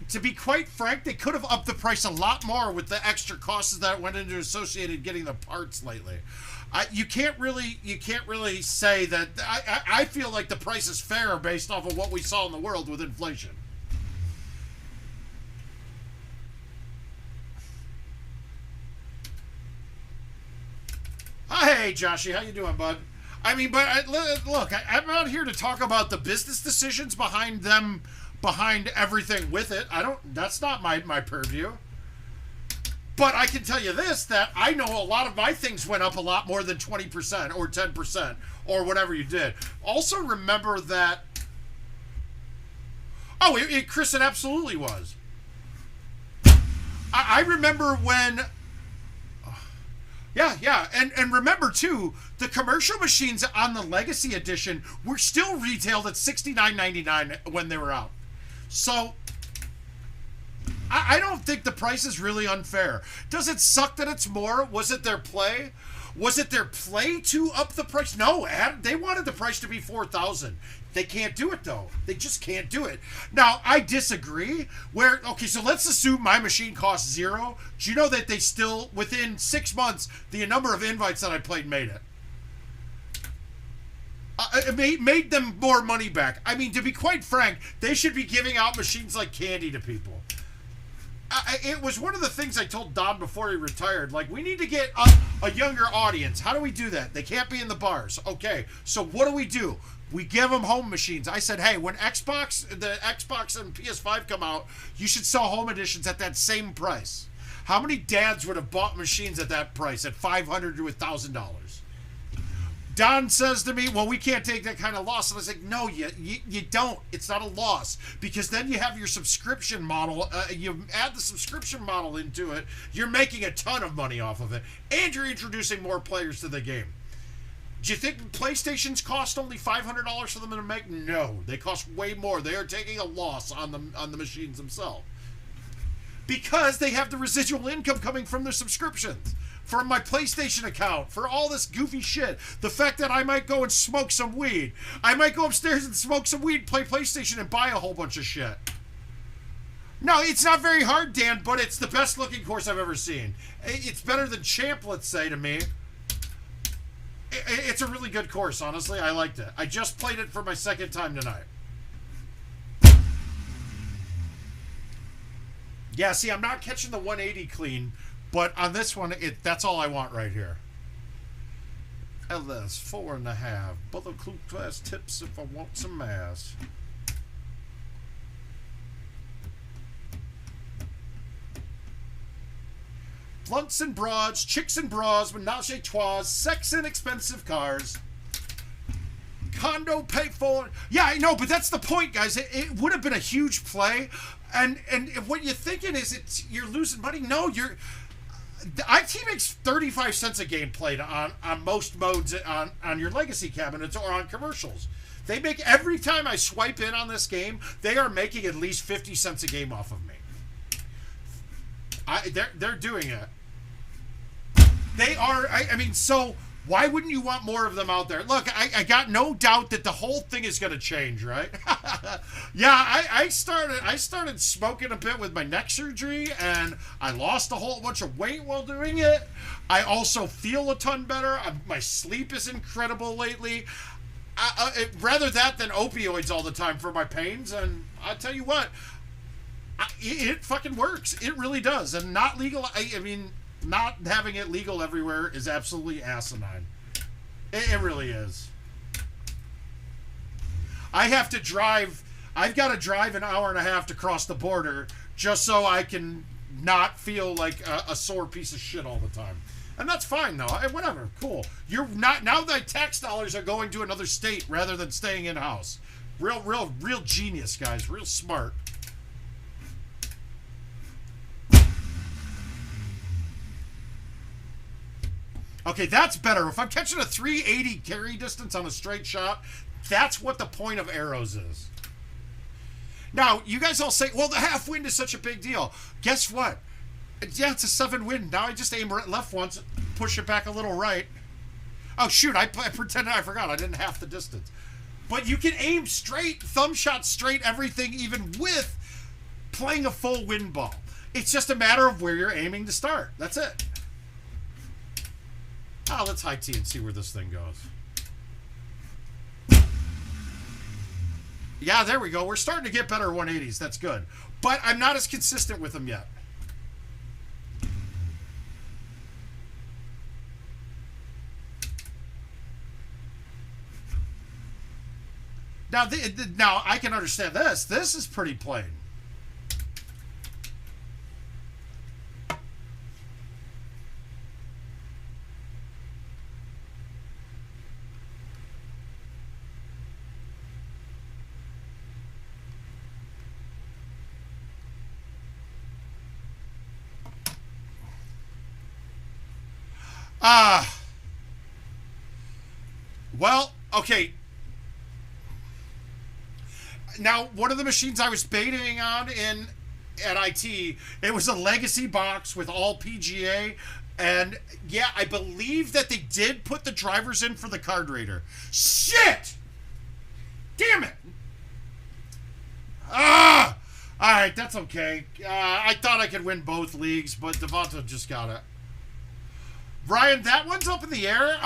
To be quite frank, they could have upped the price a lot more with the extra costs that went into associated getting the parts lately. You can't really say that. I feel like the price is fair based off of what we saw in the world with inflation. Hey, Joshy, how you doing, bud? I mean, but look, I'm not here to talk about the business decisions behind everything with it. That's not my purview. But I can tell you this, that I know a lot of my things went up a lot more than 20% or 10% or whatever you did. Also remember that... Oh, Chris, it absolutely was. I remember when... Yeah, and remember too, the commercial machines on the Legacy Edition were still retailed at $69.99 when they were out. So I don't think the price is really unfair. Does it suck that it's more? Was it their play? Was it their play to up the price? No, they wanted the price to be $4,000. They can't do it, though. They just can't do it. Now, I disagree. Okay, so let's assume my machine costs $0. Do you know that they still, within 6 months, the number of invites that I played made it? It made them more money back. I mean, to be quite frank, they should be giving out machines like candy to people. It was one of the things I told Don before he retired. Like, we need to get a younger audience. How do we do that? They can't be in the bars. Okay, so what do? We give them home machines. I said, hey, when the Xbox and PS5 come out, you should sell home editions at that same price. How many dads would have bought machines at that price, at $500 to $1,000? Don says to me, well, we can't take that kind of loss. And I was like, no, you don't. It's not a loss. Because then you have your subscription model. You add the subscription model into it. You're making a ton of money off of it. And you're introducing more players to the game. Do you think PlayStations cost only $500 for them to make? No, they cost way more. They are taking a loss on the machines themselves. Because they have the residual income coming from their subscriptions. From my PlayStation account, for all this goofy shit. The fact that I might go and smoke some weed. I might go upstairs and smoke some weed, play PlayStation, and buy a whole bunch of shit. No, it's not very hard, Dan, but it's the best looking course I've ever seen. It's better than Champ, let's say, to me. It's a really good course, honestly. I liked it. I just played it for my second time tonight. Yeah, see, I'm not catching the 180 clean, but on this one, that's all I want right here. LS 4.5. Brother Clue class tips if I want some ass. Blunts and broads, chicks and bras, menage a trois, sex and expensive cars. Condo pay for. Yeah, I know, but that's the point, guys. It would have been a huge play. And what you're thinking is you're losing money. No, IT makes 35 cents a game played on most modes on your legacy cabinets or on commercials. They make, every time I swipe in on this game, they are making at least 50 cents a game off of me. They're doing it. They are, I mean, so Why wouldn't you want more of them out there? Look, I got no doubt that the whole thing is going to change, right? Yeah, I started smoking a bit with my neck surgery, and I lost a whole bunch of weight while doing it. I also feel a ton better. My sleep is incredible lately. Rather that than opioids all the time for my pains, and I'll tell you what, it fucking works. It really does. And not legal, I mean, not having it legal everywhere is absolutely asinine. It really is. I've got to drive an hour and a half to cross the border just so I can not feel like a sore piece of shit all the time. And that's fine, though. Whatever, cool. You're not, now that tax dollars are going to another state rather than staying in-house. Real genius, guys. Real smart. Okay, that's better. If I'm catching a 380 carry distance on a straight shot, that's what the point of arrows is. Now, you guys all say, well, the half wind is such a big deal. Guess what? Yeah, it's a 7 wind. Now I just aim left once, push it back a little right. Oh, shoot, I pretended I forgot. I didn't half the distance. But you can aim straight, thumb shot straight, everything, even with playing a full wind ball. It's just a matter of where you're aiming to start. That's it. Oh, let's high tee and see where this thing goes. Yeah, there we go. We're starting to get better 180s. That's good. But I'm not as consistent with them yet. Now, now I can understand this. This is pretty plain. Well, okay. Now, one of the machines I was baiting on at IT, it was a legacy box with all PGA, and yeah, I believe that they did put the drivers in for the card reader. Shit! Damn it! All right, that's okay. I thought I could win both leagues, but Devonta just got it. Brian, that one's up in the air.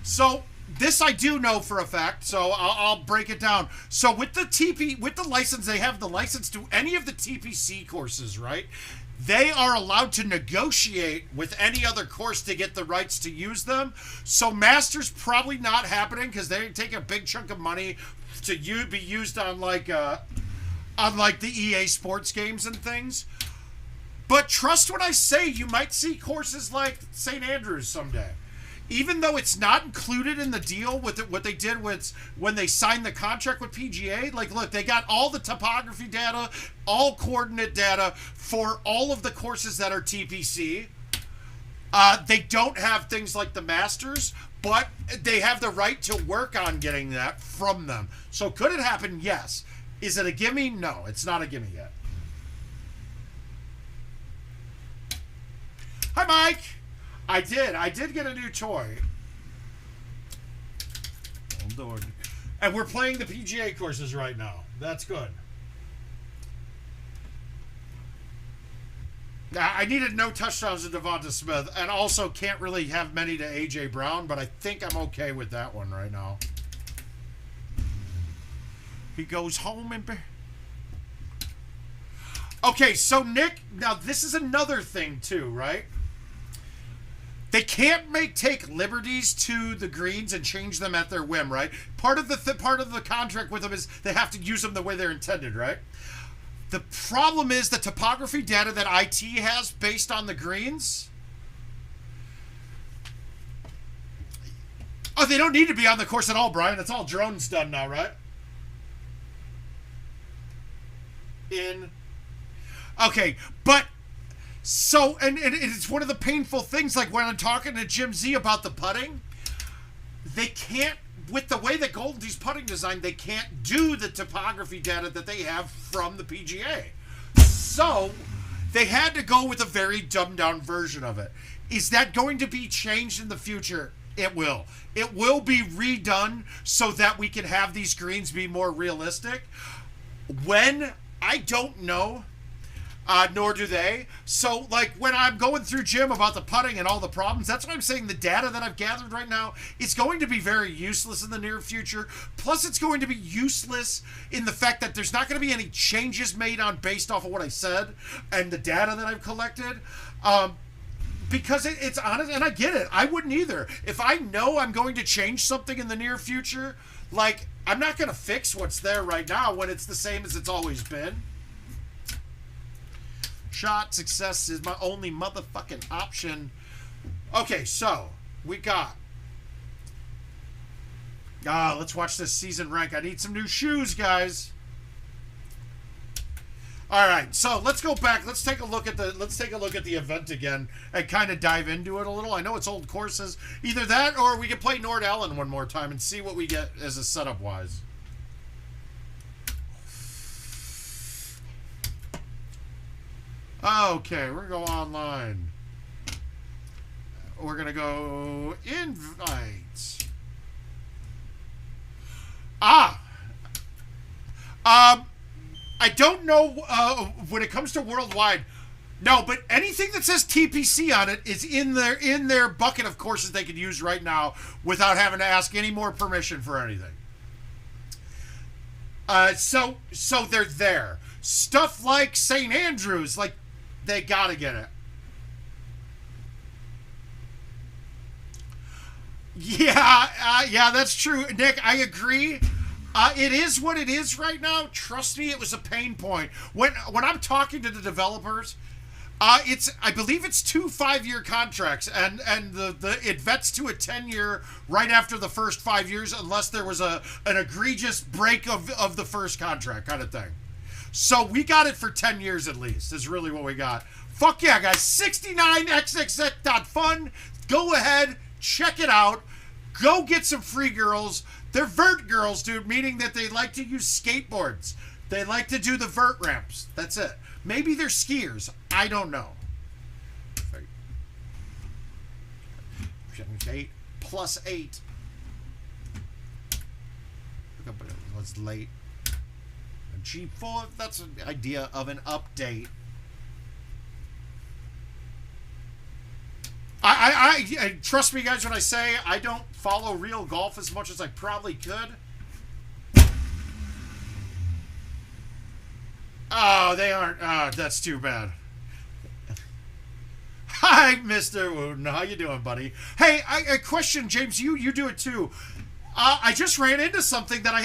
So this I do know for a fact, so I'll break it down. So with the license, they have the license to any of the TPC courses, right? They are allowed to negotiate with any other course to get the rights to use them. So Masters probably not happening because they take a big chunk of money to be used on like the EA Sports games and things. But trust when I say you might see courses like St. Andrews someday. Even though it's not included in the deal with what they did with when they signed the contract with PGA, like, look, they got all the topography data, all coordinate data for all of the courses that are TPC. They don't have things like the Masters, but they have the right to work on getting that from them. So could it happen? Yes. Is it a gimme? No, it's not a gimme yet. Hi, Mike. I did get a new toy. Hold on. And we're playing the PGA courses right now. That's good. Now, I needed no touchdowns to Devonta Smith, and also can't really have many to A.J. Brown, but I think I'm okay with that one right now. He goes home and... Okay, so Nick, now this is another thing too, right? They can't take liberties to the greens and change them at their whim, right? Part of the contract with them is they have to use them the way they're intended, right? The problem is the topography data that IT has based on the greens. Oh, they don't need to be on the course at all, Brian. It's all drones done now, right? Okay, but so, and it's one of the painful things, like when I'm talking to Jim Z about the putting, they can't, with the way that GoldenTee's putting design, they can't do the topography data that they have from the PGA. So they had to go with a very dumbed down version of it. Is that going to be changed in the future? It will. It will be redone so that we can have these greens be more realistic. When? I don't know. Nor do they. So, like, when I'm going through Jim about the putting and all the problems, that's why I'm saying the data that I've gathered right now is going to be very useless in the near future. Plus, it's going to be useless in the fact that there's not going to be any changes made on based off of what I said and the data that I've collected. Because it's honest, and I get it. I wouldn't either. If I know I'm going to change something in the near future, like, I'm not going to fix what's there right now when it's the same as it's always been. Shot success is my only motherfucking option. Okay, so we got. Let's watch this season rank. I need some new shoes, guys. All right, so let's go back. Let's take a look at the event again and kind of dive into it a little. I know it's old courses. Either that or we can play Nord Ellen one more time and see what we get as a setup wise. Okay, we're going to go online. We're going to go invite. I don't know when it comes to worldwide. No, but anything that says TPC on it is in their bucket of courses they could use right now without having to ask any more permission for anything. So they're there. Stuff like St. Andrews, like, they gotta get it. Yeah, that's true, Nick. I agree. It is what it is right now. Trust me, it was a pain point. When I'm talking to the developers, I believe it's 2 5-year contracts, and it vets to a 10-year right after the first 5 years, unless there was an egregious break of the first contract kind of thing. So we got it for 10 years at least, is really what we got. Fuck yeah, guys. 69xxx.fun. Go ahead, check it out. Go get some free girls. They're vert girls, dude, meaning that they like to use skateboards. They like to do the vert ramps. That's it. Maybe they're skiers. I don't know. 8 plus 8. It was late. G4, that's an idea of an update. I trust me, guys, when I say I don't follow real golf as much as I probably could. Oh, they aren't. That's too bad. Hi, Mr. Wooten. How you doing, buddy? Hey, a question, James. You do it too. I just ran into something that I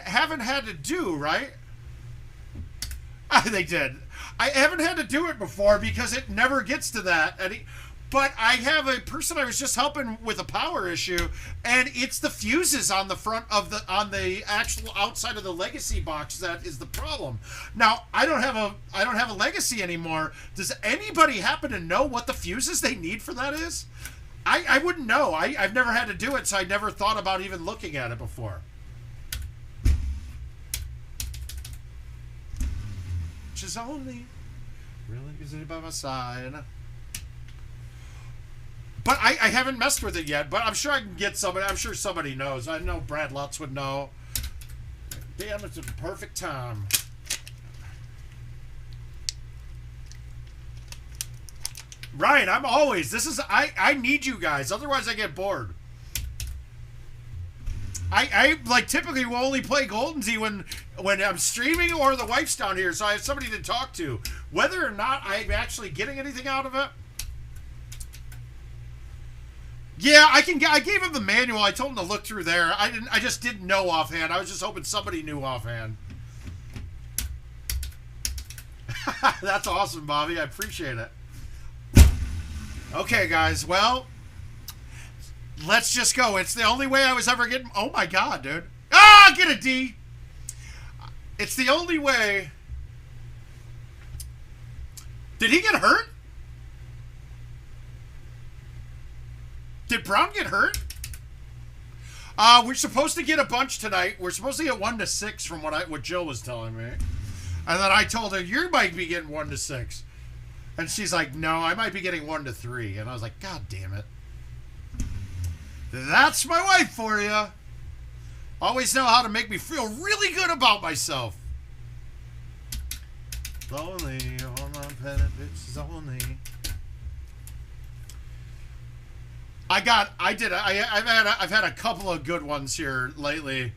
haven't had to do, right? They did. I haven't had to do it before because it never gets to that. But I have a person I was just helping with a power issue, and it's the fuses on the front of the actual outside of the legacy box that is the problem. Now I don't have a legacy anymore. Does anybody happen to know what the fuses they need for that is? I wouldn't know. I've never had to do it, so I never thought about even looking at it before. Which is only really because it's by my side. But I haven't messed with it yet, but I'm sure I can get somebody. I'm sure somebody knows. I know Brad Lutz would know. Damn, it's a perfect time. Right, I'm always. I need you guys, otherwise I get bored. I like typically will only play GoldenTee when I'm streaming or the wife's down here, so I have somebody to talk to. Whether or not I'm actually getting anything out of it. Yeah, I gave him the manual. I told him to look through there. I just didn't know offhand. I was just hoping somebody knew offhand. That's awesome, Bobby. I appreciate it. Okay, guys. Well, let's just go. It's the only way I was ever getting... Oh, my God, dude. Ah, get a D. It's the only way... Did he get hurt? Did Brown get hurt? We're supposed to get a bunch tonight. We're supposed to get 1 to 6 from what Jill was telling me. And then I told her, you might be getting 1 to 6. And she's like, no, I might be getting 1 to 3. And I was like, God damn it. That's my wife for you. Always know how to make me feel really good about myself. Lonely, all my planet bitches only. I've had a couple of good ones here lately.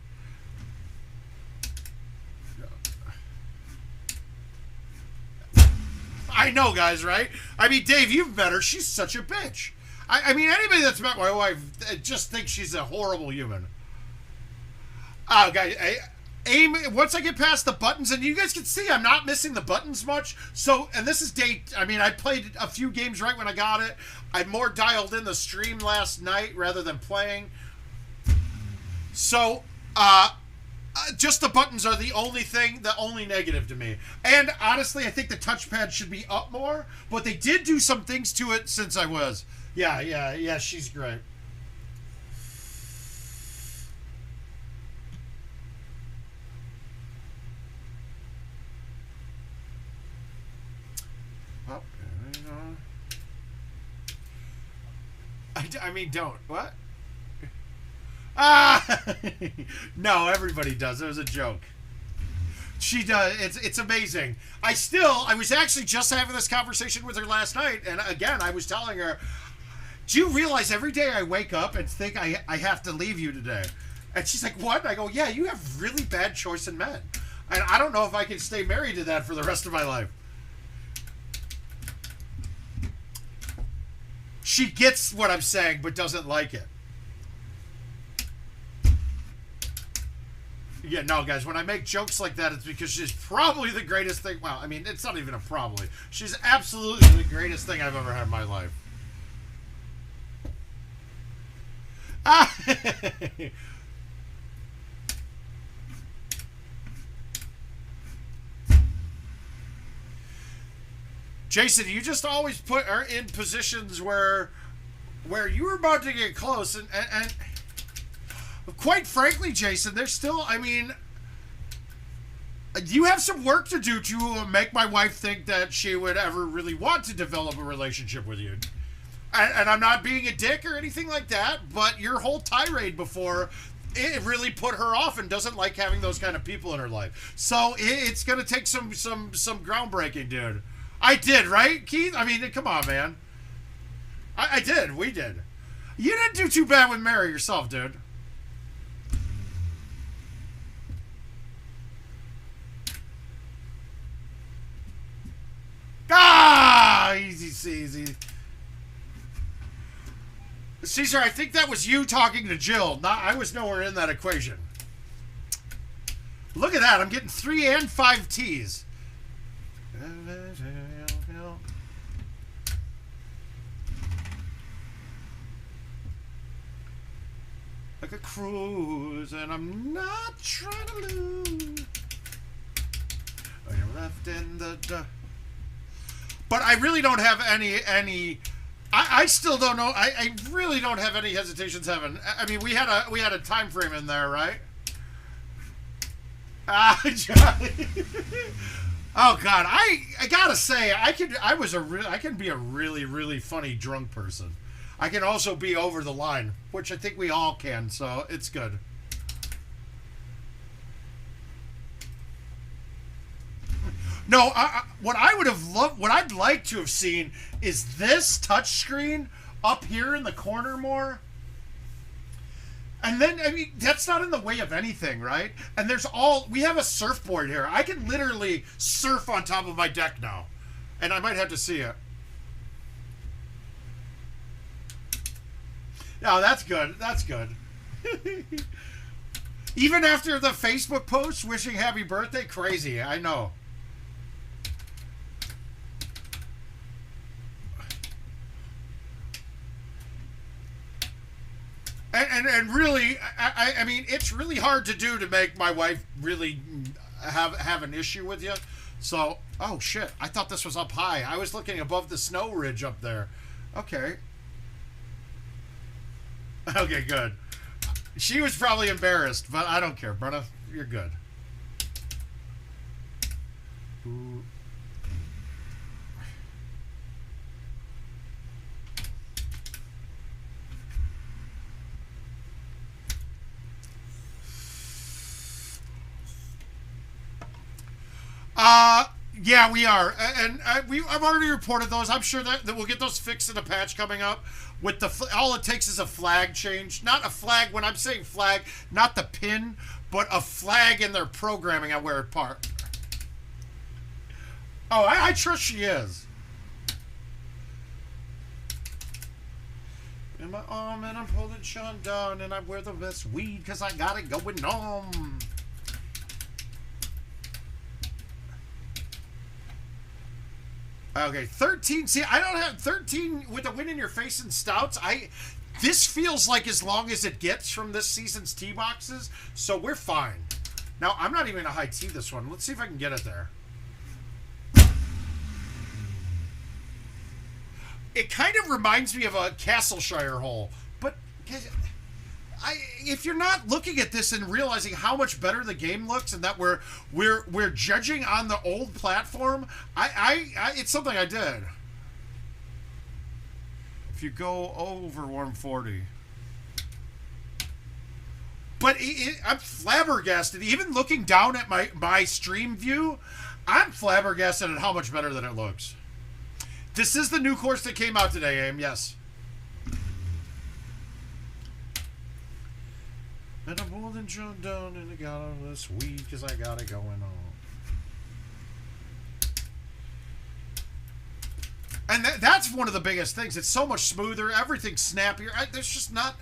I know, guys, right? I mean, Dave, you've met her. She's such a bitch. I mean, anybody that's met my wife just thinks she's a horrible human. Oh, guys, once I get past the buttons, and you guys can see I'm not missing the buttons much. So, and this is I played a few games right when I got it. I more dialed in the stream last night rather than playing. So, just the buttons are the only negative to me. And honestly, I think the touchpad should be up more, but they did do some things to it since I was. Yeah, she's great. I mean, don't. What? No, everybody does. It was a joke. She does. It's amazing. I was actually just having this conversation with her last night, and again, I was telling her, do you realize every day I wake up and think I have to leave you today? And she's like, what? And I go, yeah, you have really bad choice in men. And I don't know if I can stay married to that for the rest of my life. She gets what I'm saying, but doesn't like it. Yeah, no, guys, when I make jokes like that, it's because she's probably the greatest thing. Well, I mean, it's not even a probably. She's absolutely the greatest thing I've ever had in my life. Jason, you just always put her in positions where you were about to get close, and quite frankly, Jason, there's still, I mean, you have some work to do to make my wife think that she would ever really want to develop a relationship with you. And I'm not being a dick or anything like that, but your whole tirade before, it really put her off and doesn't like having those kind of people in her life. So it's going to take some groundbreaking, dude. I did, right, Keith? I mean, come on, man. I did. We did. You didn't do too bad with Mary yourself, dude. Easy. Caesar, I think that was you talking to Jill. I was nowhere in that equation. Look at that. I'm getting 3 and 5 T's. Like a cruise, and I'm not trying to lose. You're left in the dark. But I really don't have any. I still don't know. I really don't have any hesitations having. I mean, we had a time frame in there, right? Johnny. Oh God, I gotta say, I can be a really funny drunk person. I can also be over the line, which I think we all can. So it's good. No, what I would have loved, what I'd like to have seen is this touchscreen up here in the corner more. And then, I mean, that's not in the way of anything, right? And we have a surfboard here. I can literally surf on top of my deck now. And I might have to see it. No, that's good. That's good. Even after the Facebook post wishing happy birthday, crazy. I know. And really, I mean, it's really hard to do to make my wife really have an issue with you. So, oh shit, I thought this was up high. I was looking above the snow ridge up there. Okay. Okay, good. She was probably embarrassed, but I don't care, Brenna. You're good. Ooh. Yeah, we are, and I've already reported those. I'm sure that we'll get those fixed in a patch coming up. With all it takes is a flag change, not a flag. When I'm saying flag, not the pin, but a flag in their programming on where it part. Oh, I trust she is. In my arm, and I'm holding Sean down, and I wear the best weed because I got it going on. Okay, 13. See, I don't have 13 with a win in your face in stouts. This feels like as long as it gets from this season's tee boxes, so we're fine. Now, I'm not even going to high tee this one. Let's see if I can get it there. It kind of reminds me of a Castleshire hole, but if you're not looking at this and realizing how much better the game looks, and that we're judging on the old platform, it's something I did. If you go over 140, but I'm flabbergasted. Even looking down at my stream view, I'm flabbergasted at how much better than it looks. This is the new course that came out today, Aim. Yes. And I'm more than drunk down and I got all this weed because I got it going on. And that's one of the biggest things. It's so much smoother. Everything's snappier. There's just not...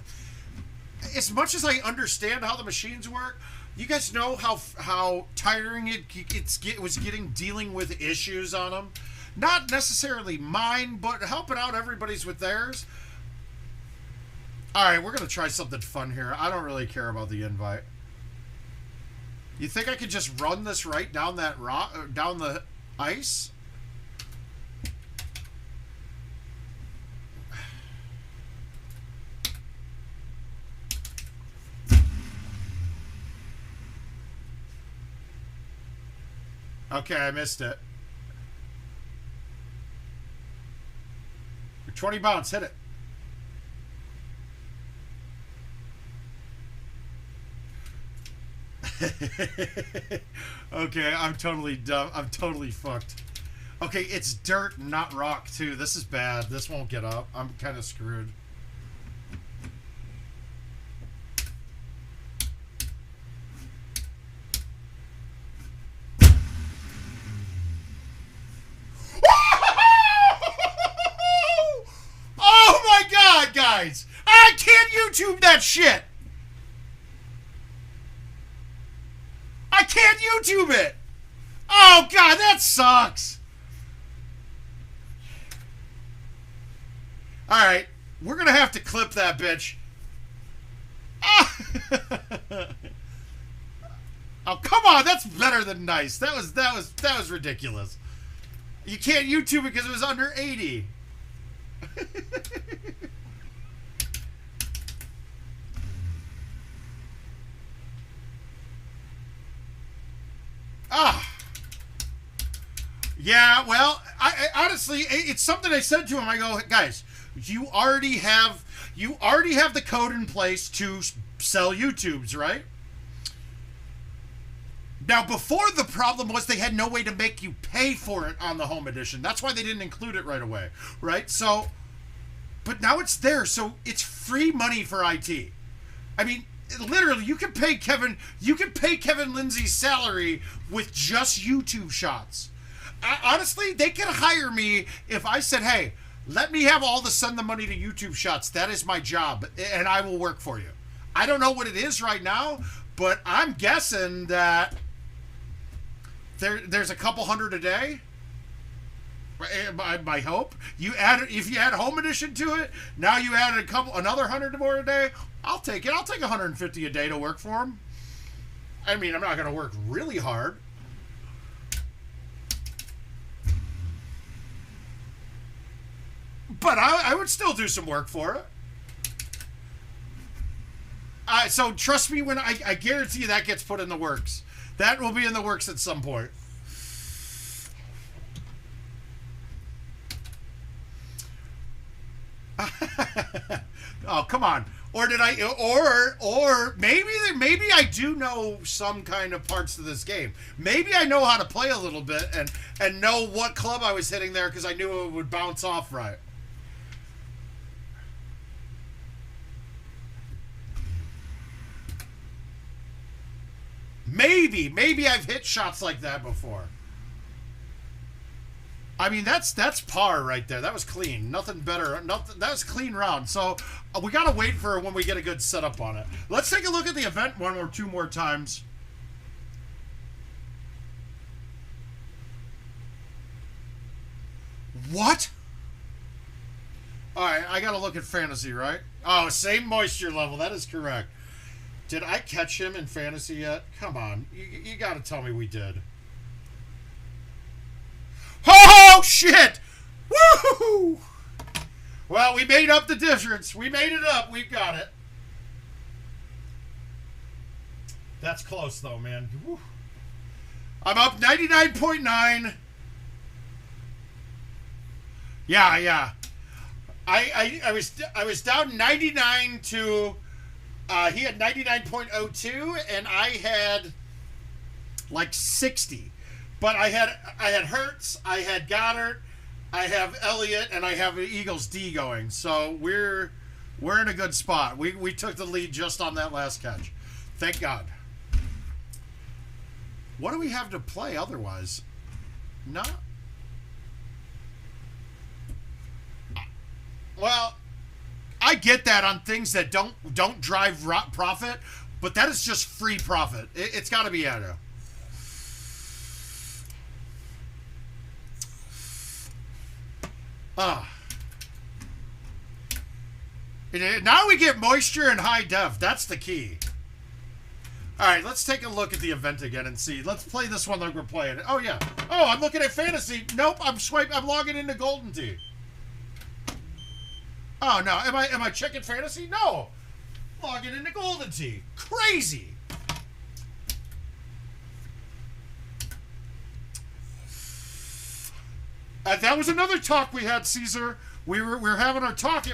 As much as I understand how the machines work, you guys know how tiring it was getting dealing with issues on them. Not necessarily mine, but helping out everybody's with theirs. All right, we're going to try something fun here. I don't really care about the invite. You think I could just run this right down that rock, down the ice? Okay, I missed it. 20 bounce, hit it. Okay, I'm totally dumb. I'm totally fucked. Okay, it's dirt, not rock, too. This is bad. This won't get up. I'm kind of screwed. Guys, I can't YouTube that shit. I can't YouTube it. Oh God, that sucks. All right, we're gonna have to clip that bitch. Oh come on, that's better than nice. That was ridiculous. You can't YouTube it because it was under 80. Yeah, well, I honestly, it's something I said to him. I go, guys, you already have the code in place to sell YouTubes, right? Now, before the problem was they had no way to make you pay for it on the home edition. That's why they didn't include it right away, right? So, but now it's there, so it's free money for IT. I mean, literally, you can pay Kevin Lindsay's salary with just YouTube shots. Honestly, they could hire me if I said, hey, let me have all the send the money to YouTube shots. That is my job, and I will work for you. I don't know what it is right now, but I'm guessing that there's a couple hundred a day. My hope. If you add home edition to it, now you add another 100 more a day. I'll take it. I'll take 150 a day to work for them. I mean, I'm not going to work really hard. But I would still do some work for it. So trust me when I guarantee you that gets put in the works. That will be in the works at some point. Oh, come on. Or did I, or maybe I do know some kind of parts of this game. Maybe I know how to play a little bit and know what club I was hitting there because I knew it would bounce off right. Maybe I've hit shots like that before. I mean, that's par right there. That was clean. Nothing better. Nothing. That was a clean round. So we got to wait for when we get a good setup on it. Let's take a look at the event one or two more times. What? All right, I got to look at fantasy, right? Oh, same moisture level. That is correct. Did I catch him in fantasy yet? Come on. You got to tell me we did. Oh, shit! Woo! Well, we made up the difference. We made it up. We've got it. That's close, though, man. Woo. I'm up 99.9. Yeah. I was down 99 to... he had 99.02, and I had like 60. But I had Hertz, I had Goddard, I have Elliott, and I have Eagles D going. So we're in a good spot. We took the lead just on that last catch. Thank God. What do we have to play otherwise? No. Well, I get that on things that don't drive profit, but that is just free profit. It's got to be added. Now we get moisture and high def. That's the key. All right, let's take a look at the event again and see. Let's play this one like we're playing it. Oh, yeah. Oh, I'm looking at fantasy. Nope, I'm logging into GoldenTeeTV. Oh, no. Am I checking fantasy? No. Logging into GoldenTeeTV. Crazy. That was another talk we had, Caesar. We were having our talk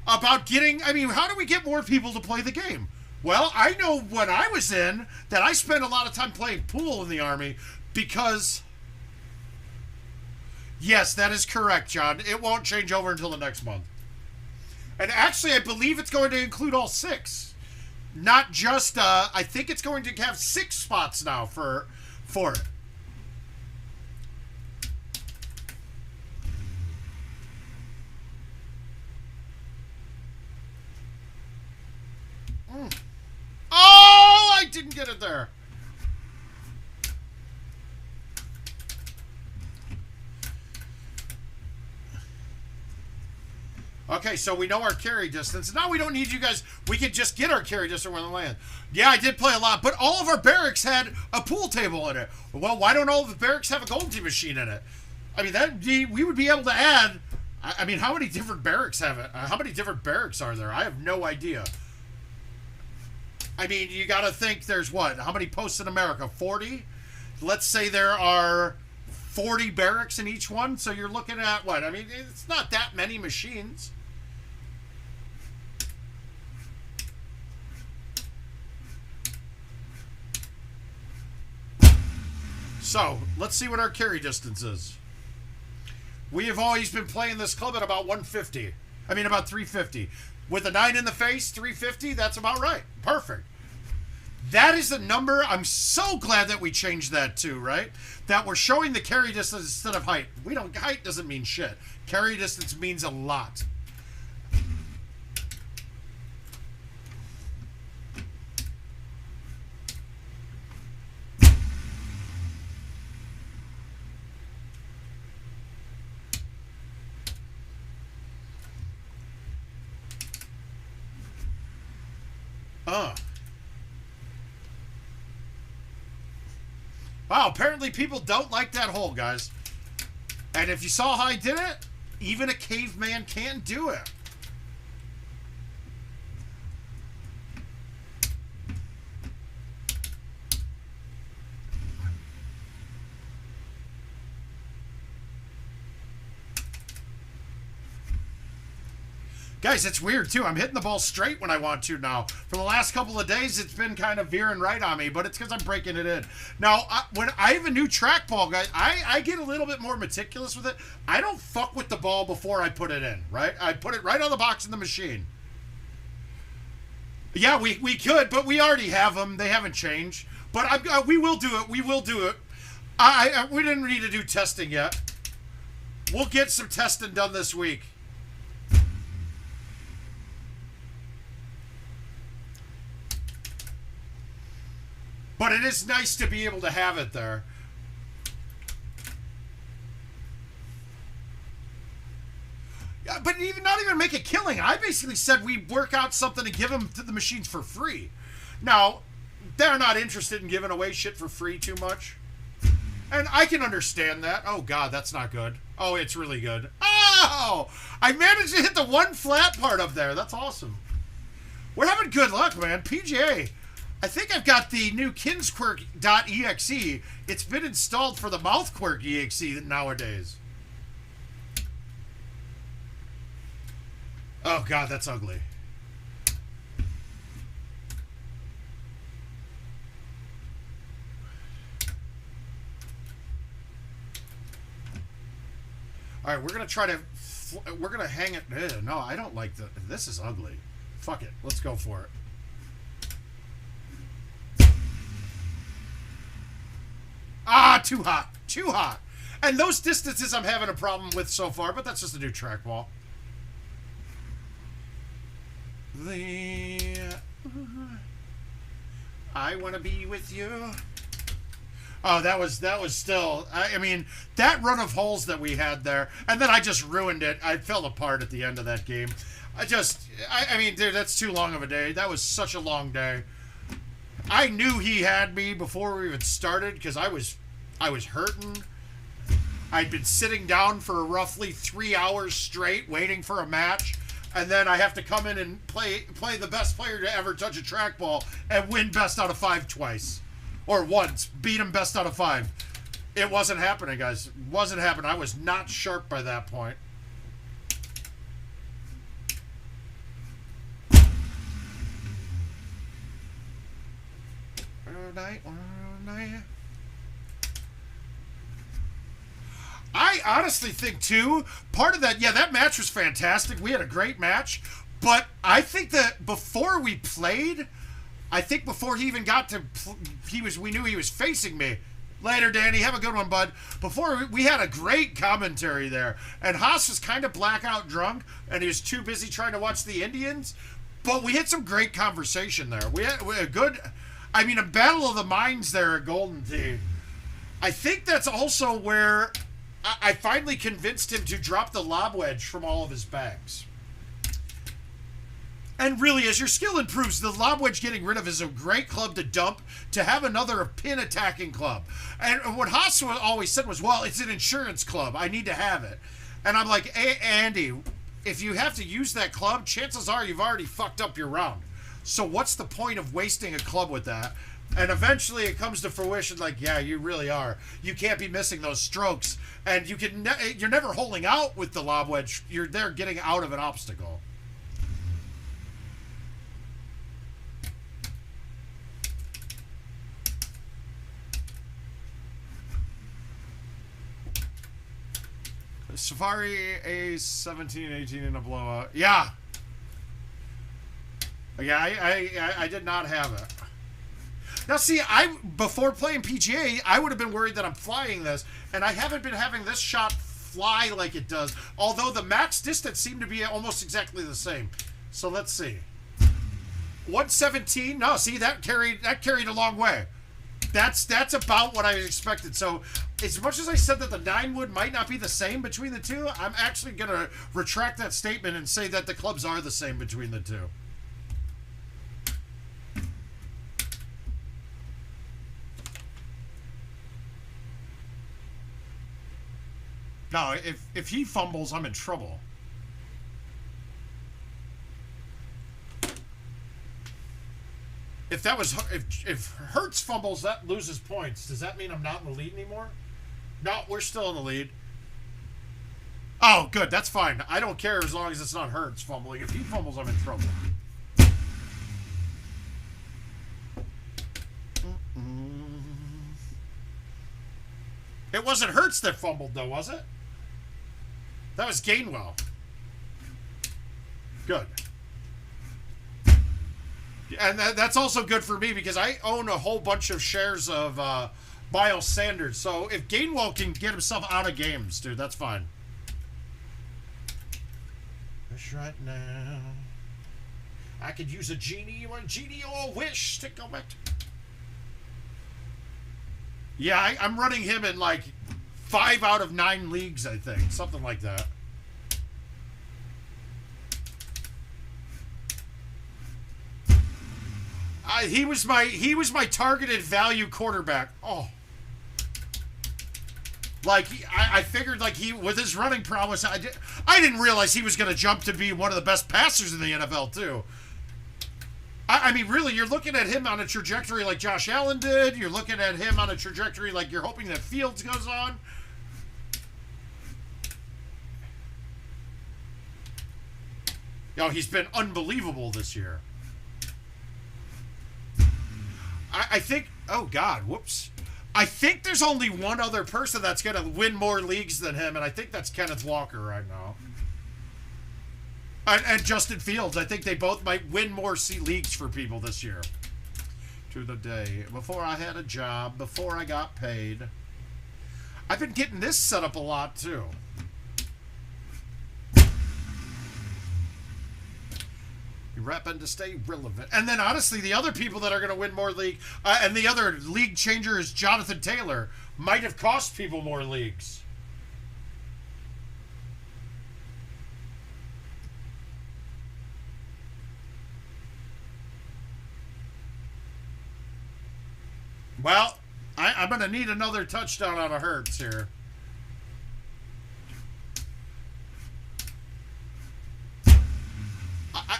about getting... I mean, how do we get more people to play the game? Well, I know when I was in that I spent a lot of time playing pool in the Army because... Yes, that is correct, John. It won't change over until the next month. And actually, I believe it's going to include all 6. Not just... I think it's going to have 6 spots now for it. Oh, I didn't get it there. Okay, so we know our carry distance. Now we don't need you guys. We can just get our carry distance when we land. Yeah, I did play a lot, but all of our barracks had a pool table in it. Well, why don't all of the barracks have a GoldenTeeTV machine in it? I mean, we would be able to add... I mean, how many different barracks have it? How many different barracks are there? I have no idea. I mean, you got to think there's what? How many posts in America? 40? Let's say there are 40 barracks in each one. So you're looking at what? I mean, it's not that many machines. So let's see what our carry distance is. We have always been playing this club at about 150. I mean, about 350. With a 9 in the face, 350, that's about right. Perfect. That is the number. I'm so glad that we changed that too, right? That we're showing the carry distance instead of height. Height doesn't mean shit. Carry distance means a lot. Wow, apparently people don't like that hole, guys. And if you saw how I did it, even a caveman can't do it. Guys, it's weird, too. I'm hitting the ball straight when I want to now. For the last couple of days, it's been kind of veering right on me, but it's because I'm breaking it in. Now, when I have a new trackball, guys, I get a little bit more meticulous with it. I don't fuck with the ball before I put it in, right? I put it right on the box in the machine. Yeah, we could, but we already have them. They haven't changed. But we will do it. We will do it. We didn't need to do testing yet. We'll get some testing done this week. But it is nice to be able to have it there. Yeah, but not even make a killing. I basically said we work out something to give them to the machines for free. Now, they're not interested in giving away shit for free too much. And I can understand that. Oh, God, that's not good. Oh, it's really good. Oh! I managed to hit the one flat part up there. That's awesome. We're having good luck, man. PGA. I think I've got the new kinsquirk.exe. It's been installed for the mouthquirk exe nowadays. Oh, God, that's ugly. All right, we're going to try to... We're going to hang it... No, I don't like the... This is ugly. Fuck it. Let's go for it. Ah, too hot. Too hot. And those distances I'm having a problem with so far, but that's just a new trackball. I want to be with you. Oh, that was still... I mean, that run of holes that we had there, and then I just ruined it. I fell apart at the end of that game. I mean, dude, that's too long of a day. That was such a long day. I knew he had me before we even started because I was hurting. I'd been sitting down for roughly 3 hours straight waiting for a match, and then I have to come in and play the best player to ever touch a trackball and win best out of 5 twice. Or once. Beat him best out of 5. It wasn't happening, guys. It wasn't happening. I was not sharp by that point. I honestly think, too, part of that, yeah, that match was fantastic. We had a great match. But I think that before we played, I think before he even got to, we knew he was facing me. Later, Danny. Have a good one, bud. Before, we had a great commentary there. And Haas was kind of blackout drunk, and he was too busy trying to watch the Indians. But we had some great conversation there. We had a good... I mean, a battle of the minds there at GoldenTeeTV. I think that's also where I finally convinced him to drop the lob wedge from all of his bags. And really, as your skill improves, the lob wedge getting rid of is a great club to dump, to have another pin attacking club. And what Haas always said was, well, it's an insurance club. I need to have it. And I'm like, hey, Andy, if you have to use that club, chances are you've already fucked up your round. So what's the point of wasting a club with that? And eventually it comes to fruition like, yeah, you really are. You can't be missing those strokes. And you're never holding out with the lob wedge. You're there getting out of an obstacle. Safari A17, 18 in a blowout. Yeah. Yeah, I did not have it. Now, see, before playing PGA, I would have been worried that I'm flying this, and I haven't been having this shot fly like it does, although the max distance seemed to be almost exactly the same. So let's see. 117. No, see, that carried a long way. That's about what I expected. So as much as I said that the 9-wood might not be the same between the two, I'm actually going to retract that statement and say that the clubs are the same between the two. No, if he fumbles, I'm in trouble. If Hertz fumbles, that loses points. Does that mean I'm not in the lead anymore? No, we're still in the lead. Oh, good. That's fine. I don't care as long as it's not Hurts fumbling. If he fumbles, I'm in trouble. It wasn't Hurts that fumbled, though, was it? That was Gainwell. Good. And that's also good for me because I own a whole bunch of shares of Miles Sanders. So if Gainwell can get himself out of games, dude, that's fine. Wish right now I could use a genie or a wish to go back to... Yeah, I'm running him in like 5 out of 9 leagues, I think. Something like that. He was my targeted value quarterback. Oh. Like, I figured, like, with his running prowess, I didn't realize he was going to jump to be one of the best passers in the NFL, too. I mean, really, you're looking at him on a trajectory like Josh Allen did. You're looking at him on a trajectory like you're hoping that Fields goes on. Yo, he's been unbelievable this year. I think... Oh, God. Whoops. I think there's only one other person that's going to win more leagues than him, and I think that's Kenneth Walker right now. And Justin Fields. I think they both might win more leagues for people this year. To the day before I had a job, before I got paid. I've been getting this set up a lot, too. You're repping to stay relevant. And then, honestly, the other people that are going to win more league, and the other league changer is Jonathan Taylor, might have cost people more leagues. Well, I'm going to need another touchdown out of Hurts here.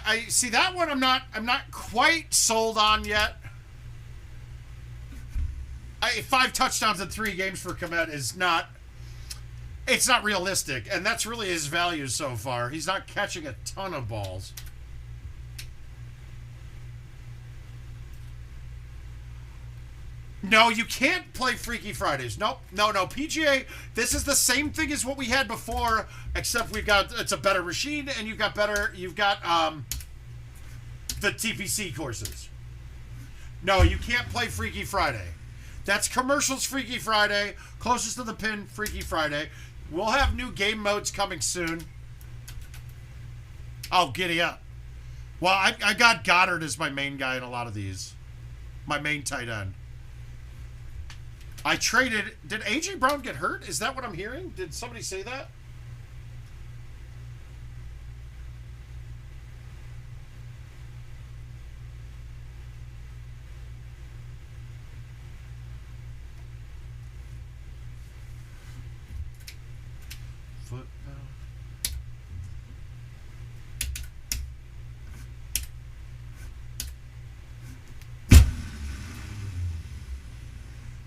I see that one. I'm not quite sold on yet. 5 touchdowns in 3 games for Komet is not. It's not realistic, and that's really his value so far. He's not catching a ton of balls. No, you can't play Freaky Fridays. Nope. No. PGA, this is the same thing as what we had before, except it's a better machine, and you've got the TPC courses. No, you can't play Freaky Friday. That's commercials Freaky Friday, closest to the pin Freaky Friday. We'll have new game modes coming soon. Oh, giddy up. Well, I got Goddard as my main guy in a lot of these. My main tight end. I traded... Did A.J. Brown get hurt? Is that what I'm hearing? Did somebody say that?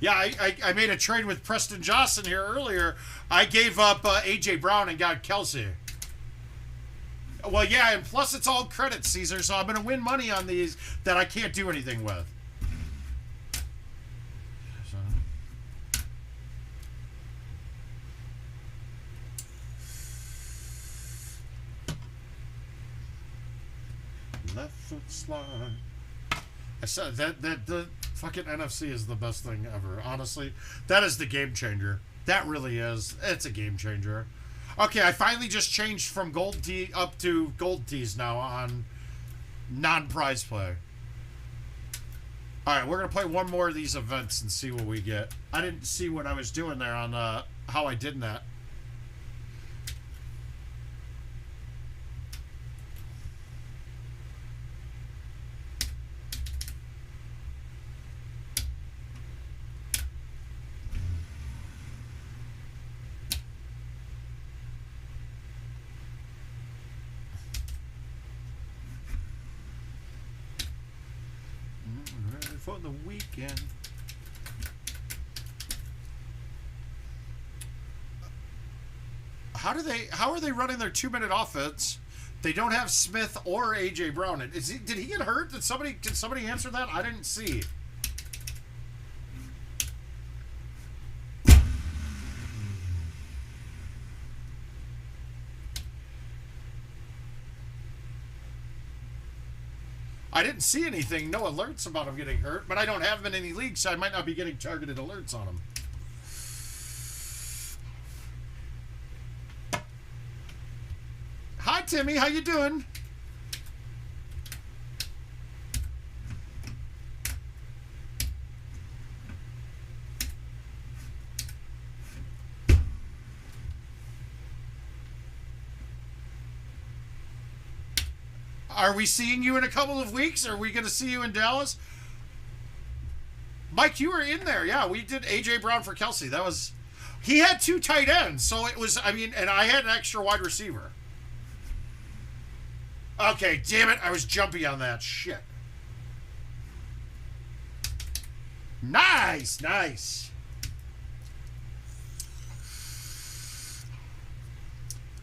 Yeah, I made a trade with Preston Johnson here earlier. I gave up A.J. Brown and got Kelsey. Well, yeah, and plus it's all credit, Caesar, so I'm going to win money on these that I can't do anything with. Left foot slide. I said that the fucking NFC is the best thing ever. Honestly, that is the game changer. That really is. It's a game changer. Okay, I finally just changed from Gold Tee up to Gold Tees now on non-prize play. All right, we're gonna play one more of these events and see what we get. I didn't see what I was doing there on how I did that. For the weekend. How are they running their 2-minute offense? They don't have Smith or AJ Brown. Did he get hurt? Did somebody answer that? I didn't see. I didn't see anything, no alerts about him getting hurt, but I don't have him in any leagues, so I might not be getting targeted alerts on him. Hi, Timmy. How you doing? Are we seeing you in a couple of weeks? Are we going to see you in Dallas? Mike, you were in there. Yeah, we did AJ Brown for Kelsey. That was... He had 2 tight ends, so it was... I mean, and I had an extra wide receiver. Okay, damn it. I was jumpy on that. Shit. Nice, nice.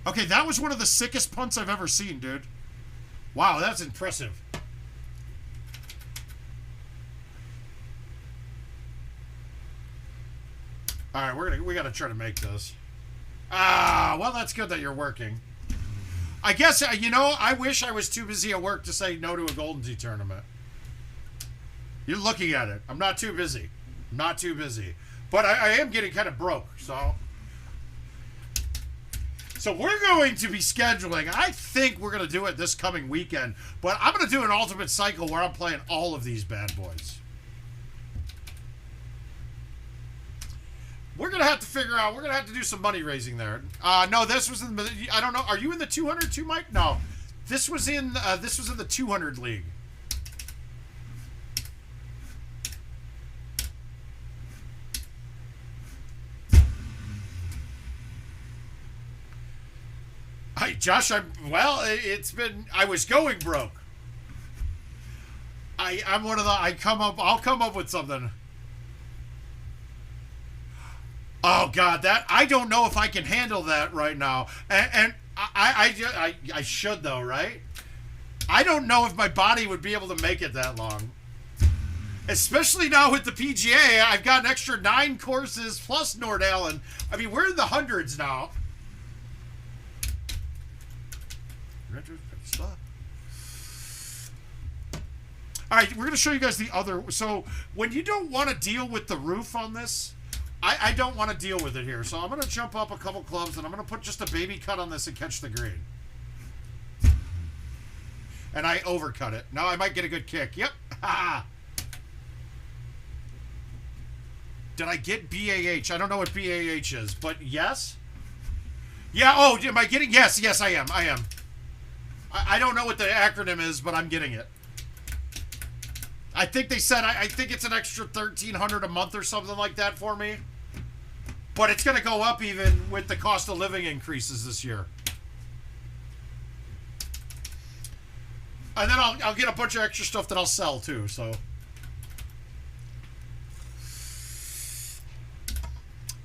Okay, that was one of the sickest punts I've ever seen, dude. Wow, that's impressive. All right, we gotta try to make this. Ah, well, that's good that you're working. I guess, you know, I wish I was too busy at work to say no to a Golden Tee tournament. You're looking at it. I'm not too busy. I'm not too busy. But I am getting kind of broke, so... So we're going to be scheduling, I think we're going to do it this coming weekend, but I'm going to do an Ultimate Cycle where I'm playing all of these bad boys. We're going to have to figure out, we're going to have to do some money raising there. No, this was in the, I don't know, are you in the 200 too, Mike? No, this was in the 200 league. Hi, Josh. It's been, I was going broke. I'm one of the, I'll come up with something. Oh God, I don't know if I can handle that right now. And I should though, right? I don't know if my body would be able to make it that long. Especially now with the PGA, I've got an extra 9 courses plus Nord Allen. I mean, we're in the hundreds now. All right, we're going to show you guys the other. So when you don't want to deal with the roof on this, I don't want to deal with it here. So I'm going to jump up a couple clubs, and I'm going to put just a baby cut on this and catch the green. And I overcut it. Now I might get a good kick. Yep. Did I get BAH? I don't know what BAH is, but yes. Yeah, oh, am I getting? Yes, I am. I don't know what the acronym is, but I'm getting it. I think they said, I think it's an extra $1,300 a month or something like that for me. But it's going to go up even with the cost of living increases this year. And then I'll get a bunch of extra stuff that I'll sell too, so.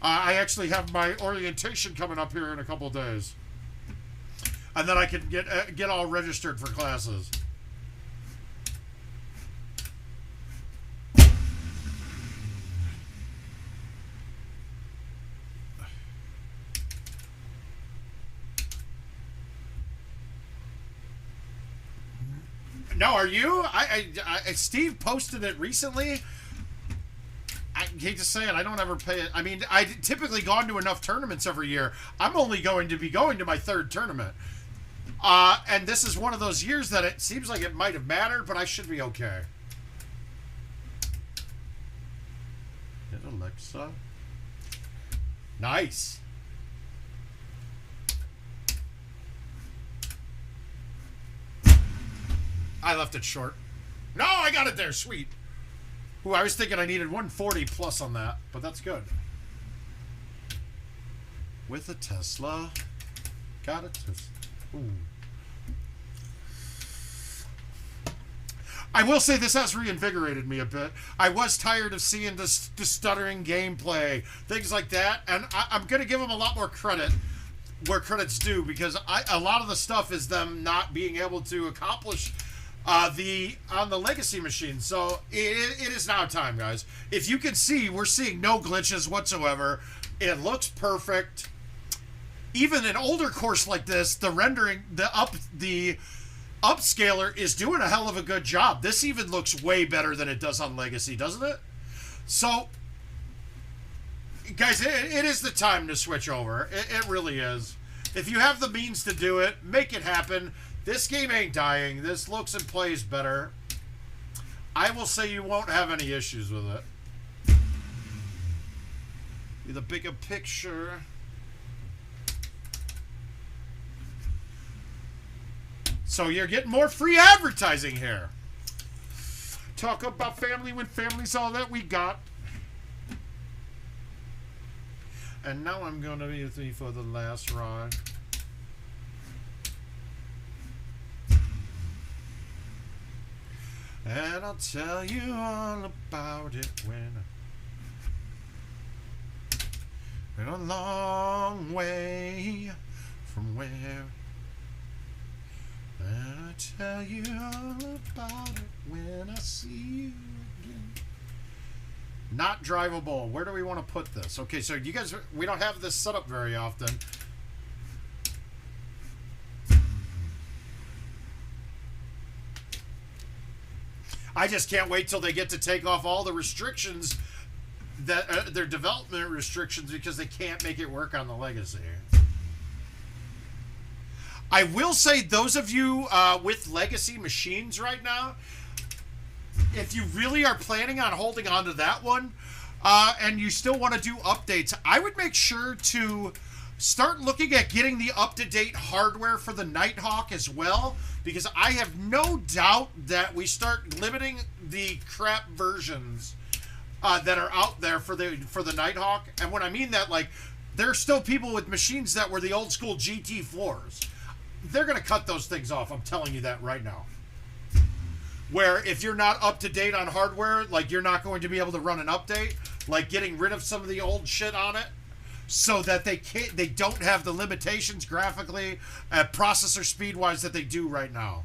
I actually have my orientation coming up here in a couple of days. And then I can get all registered for classes. No, are you? Steve posted it recently. I hate to say it, I don't ever pay it. I mean, I typically gone to enough tournaments every year. I'm only going to be going to my 3rd tournament. And this is one of those years that it seems like it might have mattered, but I should be okay. Hit Alexa. Nice. I left it short. No, I got it there. Sweet. Ooh, I was thinking I needed 140 plus on that, but that's good. With a Tesla. Got a Tesla. Ooh. I will say this has reinvigorated me a bit. I was tired of seeing the stuttering gameplay, things like that, and I'm going to give them a lot more credit. where credit's due, because a lot of the stuff is them not being able to accomplish on the legacy machine. So it is now time, guys. If you can see, we're seeing no glitches whatsoever. It looks perfect. Even an older course like this, the rendering, the upscaler is doing a hell of a good job. This even looks way better than it does on legacy, doesn't it? So, guys, it is the time to switch over. It really is. If you have the means to do it, make it happen. This game ain't dying. This looks and plays better. I will say you won't have any issues with it. The bigger picture. So you're getting more free advertising here. Talk about family when family's all that we got. And now I'm going to be with me for the last ride. And I'll tell you all about it when we're a long way from where. And I'll tell you all about it when I see you again. Not drivable. Where do we want to put this? Okay, so you guys, we don't have this set up very often. I just can't wait till they get to take off all the restrictions, that their development restrictions, because they can't make it work on the legacy. I will say, those of you with legacy machines right now, if you really are planning on holding on to that one, and you still want to do updates, I would make sure to start looking at getting the up-to-date hardware for the Nighthawk as well, because I have no doubt that we start limiting the crap versions that are out there for the Nighthawk. And when I mean that, like, there are still people with machines that were the old school GT4s. They're going to cut those things off. I'm telling you that right now. Where if you're not up to date on hardware, like, you're not going to be able to run an update, like getting rid of some of the old shit on it, so that they don't have the limitations graphically, processor speed wise, that they do right now.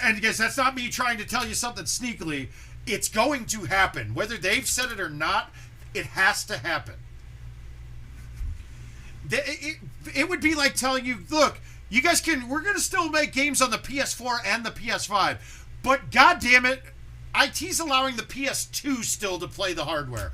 And guys, that's not me trying to tell you something sneakily. It's going to happen. Whether they've said it or not, it has to happen. It would be like telling you, look, you guys we're going to still make games on the PS4 and the PS5, but God damn it, IT's allowing the PS2 still to play the hardware.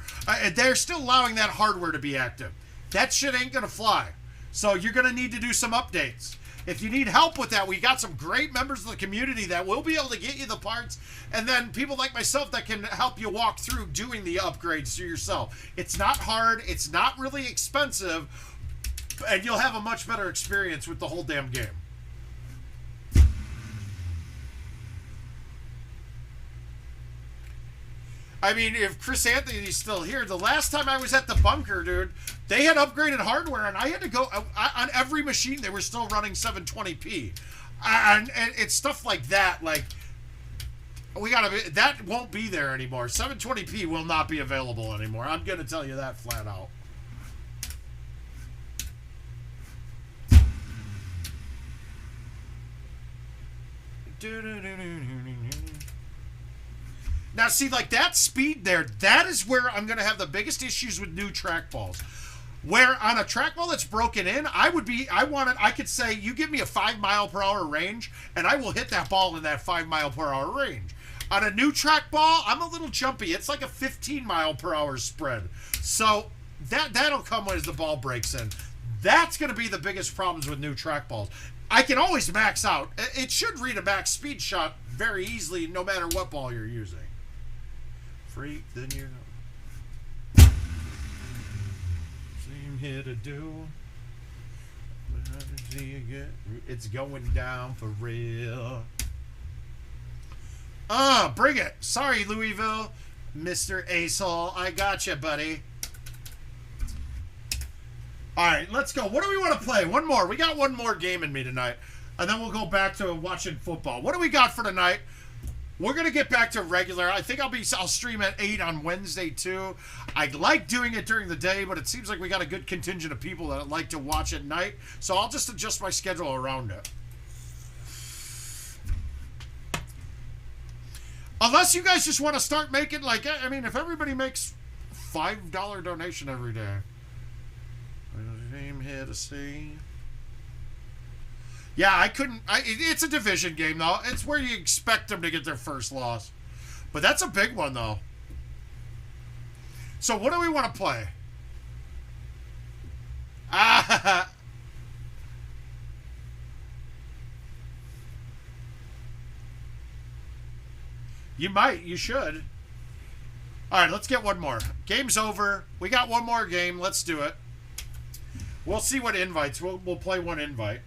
They're still allowing that hardware to be active. That shit ain't going to fly. So you're going to need to do some updates. If you need help with that, we got some great members of the community that will be able to get you the parts, and then people like myself that can help you walk through doing the upgrades to yourself. It's not hard. It's not really expensive, and you'll have a much better experience with the whole damn game. I mean, if Chris Anthony's still here, the last time I was at the bunker, dude, they had upgraded hardware, and I had to go on every machine. They were still running 720p, and it's stuff like that. Like, that won't be there anymore. 720p will not be available anymore. I'm gonna tell you that flat out. Now, see, like, that speed there, that is where I'm going to have the biggest issues with new trackballs. Where on a trackball that's broken in, I could say, you give me a 5-mile-per-hour range, and I will hit that ball in that 5-mile-per-hour range. On a new trackball, I'm a little jumpy. It's like a 15-mile-per-hour spread. So that'll come as the ball breaks in. That's going to be the biggest problems with new trackballs. I can always max out. It should read a max speed shot very easily, no matter what ball you're using. Freak, then you know. Seem here to do. It's going down for real. Bring it. Sorry, Louisville, Mr. Acehole. I gotcha, buddy. All right, let's go. What do we want to play? One more. We got one more game in me tonight. and then we'll go back to watching football. What do we got for tonight? We're going to get back to regular. I think I'll stream at 8 on Wednesday, too. I like doing it during the day, but it seems like we got a good contingent of people that like to watch at night. So I'll just adjust my schedule around it. Unless you guys just want to start making, like, I mean, if everybody makes $5 donation every day. I'm here to see. Yeah, I couldn't. It's a division game, though. It's where you expect them to get their first loss. But that's a big one, though. So what do we want to play? You might. You should. All right, let's get one more. Game's over. We got one more game. Let's do it. We'll see what invites. We'll play one invite.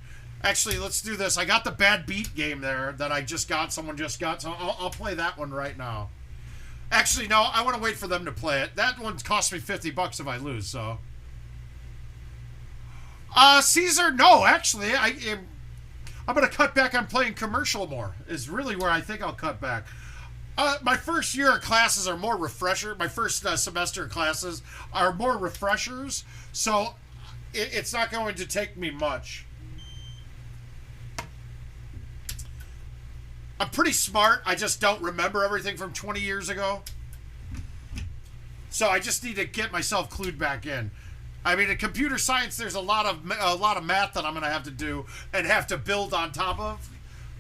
Actually, let's do this. I got the Bad Beat game there that I just got. Someone just got. So I'll play that one right now. Actually, no. I want to wait for them to play it. That one cost me $50 if I lose, so. Caesar, no. Actually, I'm going to cut back on playing commercial more. Is really where I think I'll cut back. My first year of classes are more refresher. My first semester of classes are more refreshers. So it's not going to take me much. I'm pretty smart. I just don't remember everything from 20 years ago. So I just need to get myself clued back in. I mean, in computer science, there's a lot of math that I'm going to have to do and have to build on top of.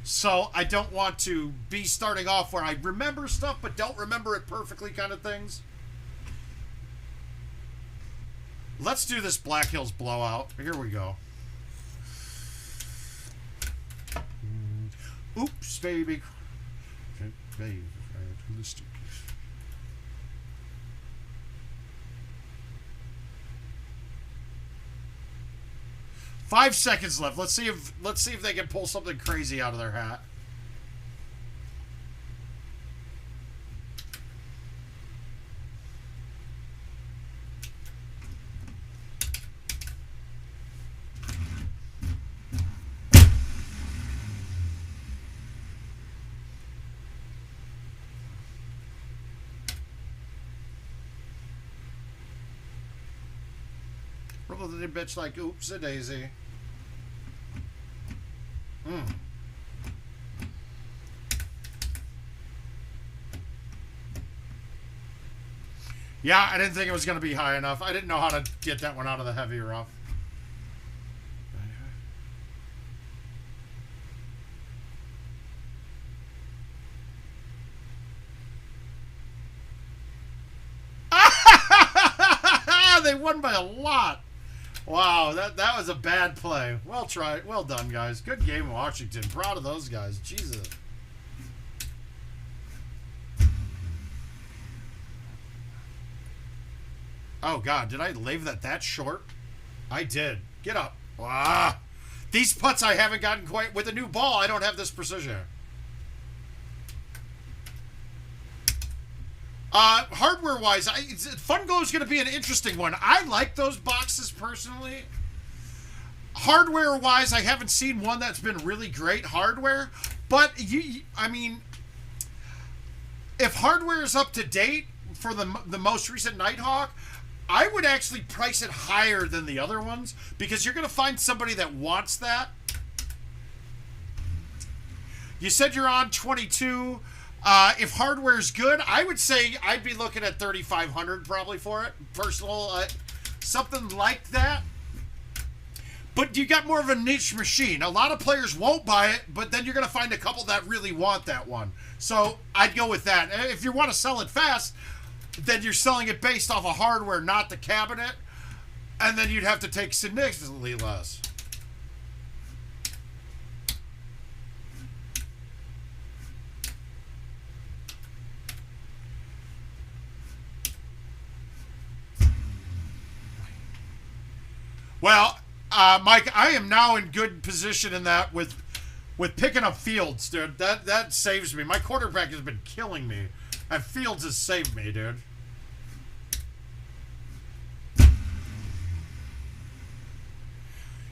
So I don't want to be starting off where I remember stuff but don't remember it perfectly kind of things. Let's do this Black Hills Blowout. Here we go. Oops, baby. 5 seconds left. Let's see if they can pull something crazy out of their hat. Probably bitch like oops a daisy. Yeah, I didn't think it was going to be high enough. I didn't know how to get that one out of the heavy rough. They won by a lot. Wow, that was a bad play. Well tried. Well done, guys. Good game, Washington. Proud of those guys. Jesus. Oh, God. Did I leave that short? I did. Get up. Ah. These putts I haven't gotten quite... With a new ball, I don't have this precision. Hardware-wise, Fun Glow is going to be an interesting one. I like those boxes personally. Hardware-wise, I haven't seen one that's been really great hardware. But, I mean, if hardware is up to date for the most recent Nighthawk, I would actually price it higher than the other ones because you're going to find somebody that wants that. You said you're on 22. If hardware is good, I would say I'd be looking at 3,500 probably for it. Personal, something like that. But you got more of a niche machine. A lot of players won't buy it, but then you're going to find a couple that really want that one. So I'd go with that. If you want to sell it fast, then you're selling it based off of hardware, not the cabinet. And then you'd have to take significantly less. Well, Mike, I am now in good position in that with picking up Fields, dude. That saves me. My quarterback has been killing me, and Fields has saved me, dude.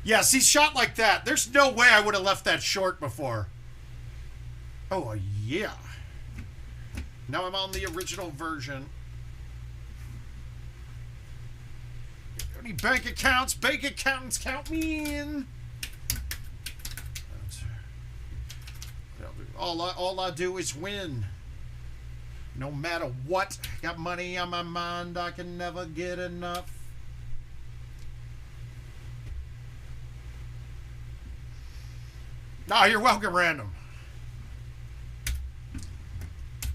Yeah, see, shot like that. There's no way I would have left that short before. Oh, yeah. Now I'm on the original version. Any bank accounts? Bank accountants count me in. All I do is win. No matter what. Got money on my mind. I can never get enough. No, you're welcome, random.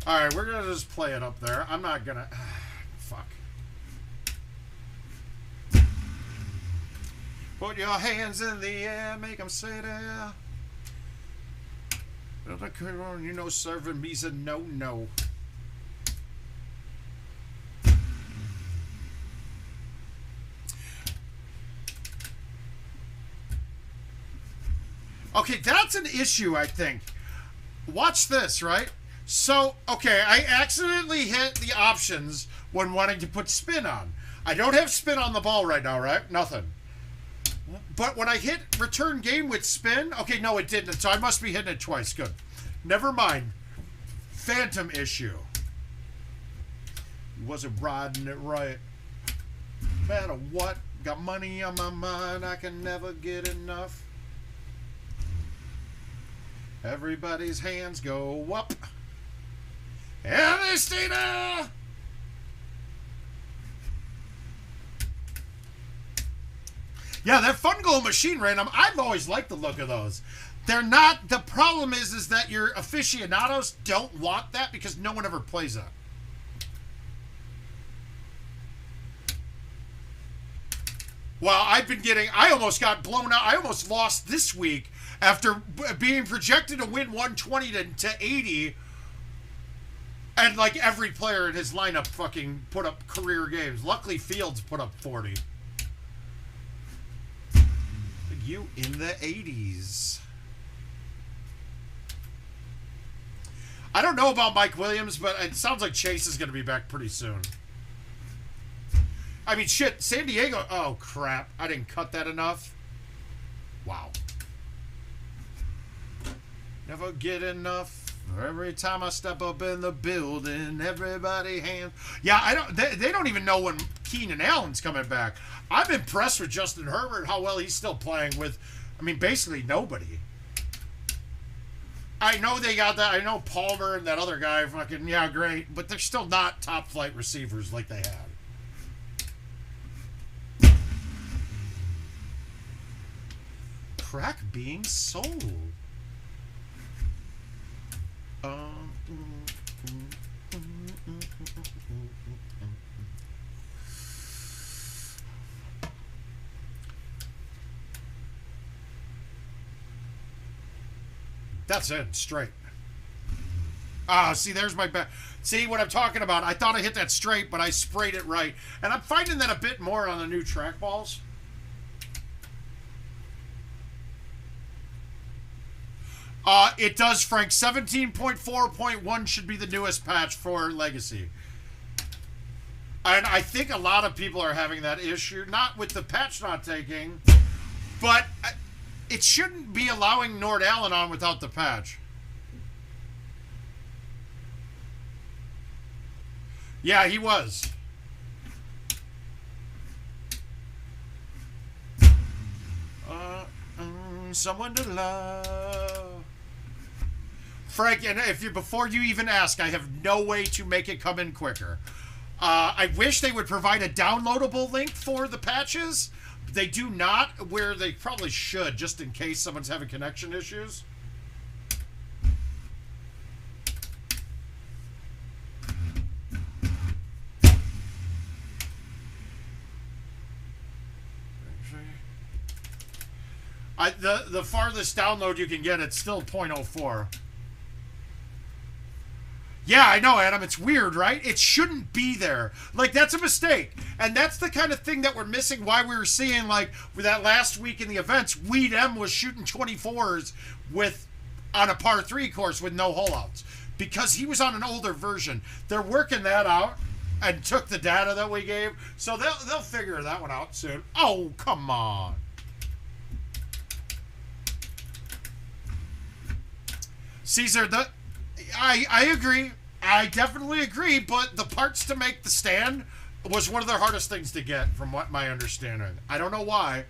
Alright, we're gonna just play it up there. I'm not gonna... Fuck. Put your hands in the air, make them say there. You know serving me's a no-no. Okay, that's an issue, I think. Watch this, right? So, okay, I accidentally hit the options when wanting to put spin on. I don't have spin on the ball right now, right? Nothing. But when I hit return game with spin, okay, no, it didn't. So I must be hitting it twice. Good. Never mind. Phantom issue. Wasn't riding it right. No matter what, got money on my mind. I can never get enough. Everybody's hands go up. And they stay there. Yeah, that fun goal machine random, I've always liked the look of those. They're not, the problem is that your aficionados don't want that because no one ever plays that. Well, I've been getting, I almost got blown out. I almost lost this week after being projected to win 120 to 80. And like every player in his lineup fucking put up career games. Luckily, Fields put up 40. You in the 80s. I don't know about Mike Williams, but it sounds like Chase is going to be back pretty soon. I mean, shit, San Diego. Oh, crap. I didn't cut that enough. Wow. Never get enough. Every time I step up in the building, everybody hands. Yeah, I don't. They don't even know when Keenan Allen's coming back. I'm impressed with Justin Herbert, how well he's still playing with, I mean, basically nobody. I know they got that. I know Palmer and that other guy, fucking, yeah, great. But they're still not top flight receivers like they had. Crack being sold. That's it, straight. Ah, see, there's my back. See what I'm talking about? I thought I hit that straight, but I sprayed it right. And I'm finding that a bit more on the new trackballs. It does, Frank. 17.4.1 should be the newest patch for Legacy. And I think a lot of people are having that issue. Not with the patch not taking, but it shouldn't be allowing Nord Allen on without the patch. Yeah, he was. Someone to love. Frank, and if you before you even ask, I have no way to make it come in quicker. I wish they would provide a downloadable link for the patches. They do not, where they probably should, just in case someone's having connection issues. The farthest download you can get, it's still 0.04. Yeah, I know, Adam. It's weird, right? It shouldn't be there. Like, that's a mistake. And that's the kind of thing that we're missing, why we were seeing, like, with that last week in the events, Weed M was shooting 24s on a par 3 course with no holeouts. Because he was on an older version. They're working that out and took the data that we gave. So they'll figure that one out soon. Oh, come on. Caesar, I agree. I definitely agree, but the parts to make the stand was one of the hardest things to get, from what my understanding. I don't know why.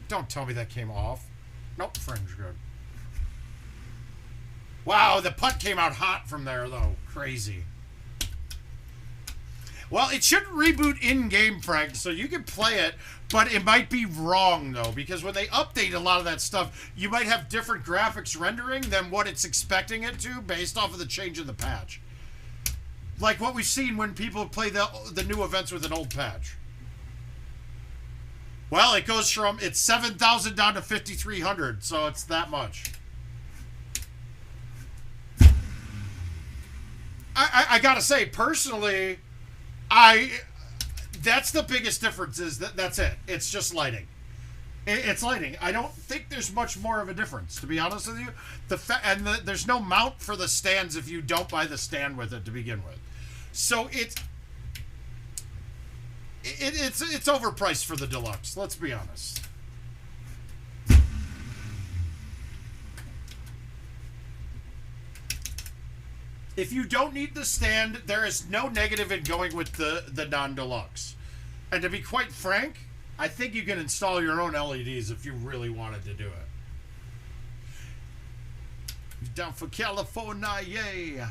Don't tell me that came off. Nope, fringe good. Wow, the putt came out hot from there, though. Crazy. Well, it shouldn't reboot in-game, Frank, so you can play it, but it might be wrong, though, because when they update a lot of that stuff, you might have different graphics rendering than what it's expecting it to based off of the change in the patch. Like what we've seen when people play the new events with an old patch. Well, it goes from, it's 7,000 down to 5,300, so it's that much. I gotta say, personally, that's the biggest difference, is that's it. It's just lighting. It's lighting. I don't think there's much more of a difference, to be honest with you. There's no mount for the stands if you don't buy the stand with it to begin with. So it's overpriced for the deluxe, let's be honest. If you don't need the stand, there is no negative in going with the non-deluxe. And to be quite frank, I think you can install your own LEDs if you really wanted to do it. Down for California, yay.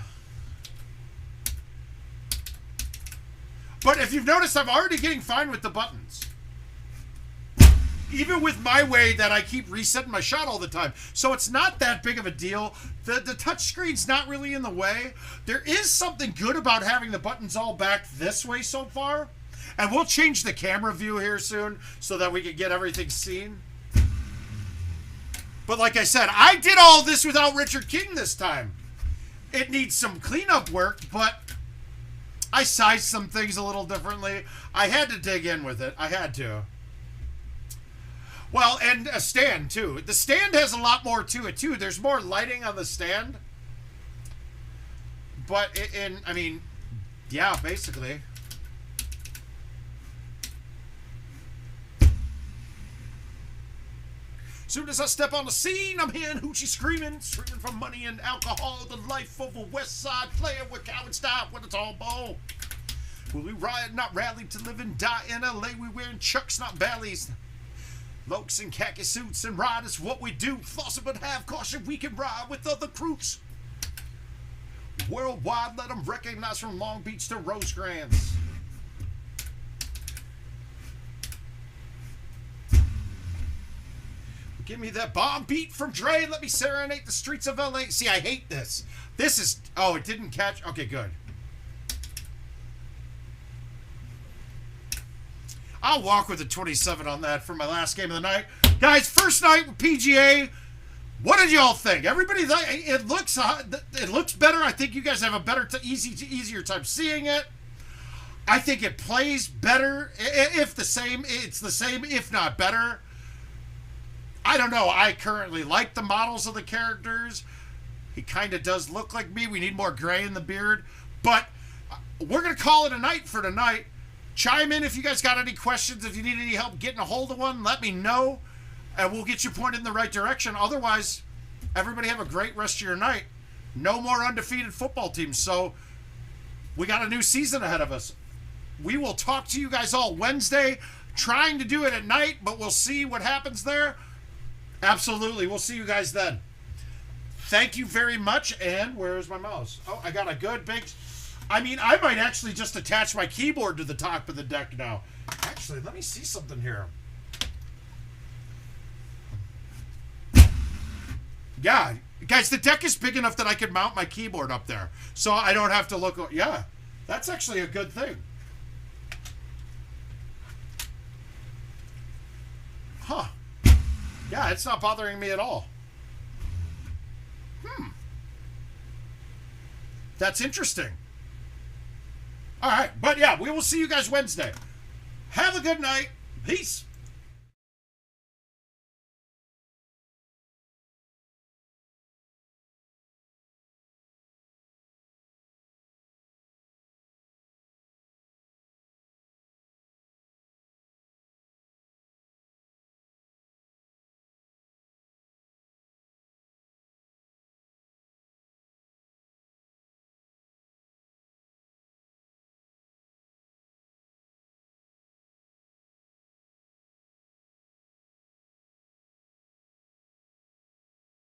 But if you've noticed, I'm already getting fine with the buttons. Even with my way that I keep resetting my shot all the time. So it's not that big of a deal. The touch screen's not really in the way. There is something good about having the buttons all back this way so far. And we'll change the camera view here soon so that we can get everything seen. But like I said, I did all this without Richard King this time. It needs some cleanup work, but I sized some things a little differently. I had to dig in with it. I had to. Well, and a stand, too. The stand has a lot more to it, too. There's more lighting on the stand. But, I mean, yeah, basically. Soon as I step on the scene, I'm hearing hoochie screaming for money and alcohol. The life of a West Side player with coward style when it's all ball. Will we riot, not rally, to live and die in LA? We wearing chucks, not bellies. Lokes in khaki suits and ride is what we do. Flossing but have caution, we can ride with other crews. Worldwide, let them recognize from Long Beach to Rosecrans. Give me that bomb beat from Dre. Let me serenade the streets of LA. See, I hate this. This is... Oh, it didn't catch... Okay, good. I'll walk with a 27 on that for my last game of the night. Guys, first night with PGA. What did y'all think? Everybody, it looks better. I think you guys have a better, easier time seeing it. I think it plays better. It's the same, if not better. I don't know. I currently like the models of the characters. He kind of does look like me. We need more gray in the beard. But we're going to call it a night for tonight. Chime in if you guys got any questions. If you need any help getting a hold of one, let me know. And we'll get you pointed in the right direction. Otherwise, everybody have a great rest of your night. No more undefeated football teams. So we got a new season ahead of us. We will talk to you guys all Wednesday. Trying to do it at night, but we'll see what happens there. Absolutely. We'll see you guys then. Thank you very much. And where's my mouse? Oh, I got a good big... I mean, I might actually just attach my keyboard to the top of the deck now. Actually, let me see something here. Yeah. Guys, the deck is big enough that I could mount my keyboard up there. So I don't have to look... Yeah. That's actually a good thing. Huh. Yeah, it's not bothering me at all. That's interesting. All right. But yeah, we will see you guys Wednesday. Have a good night. Peace.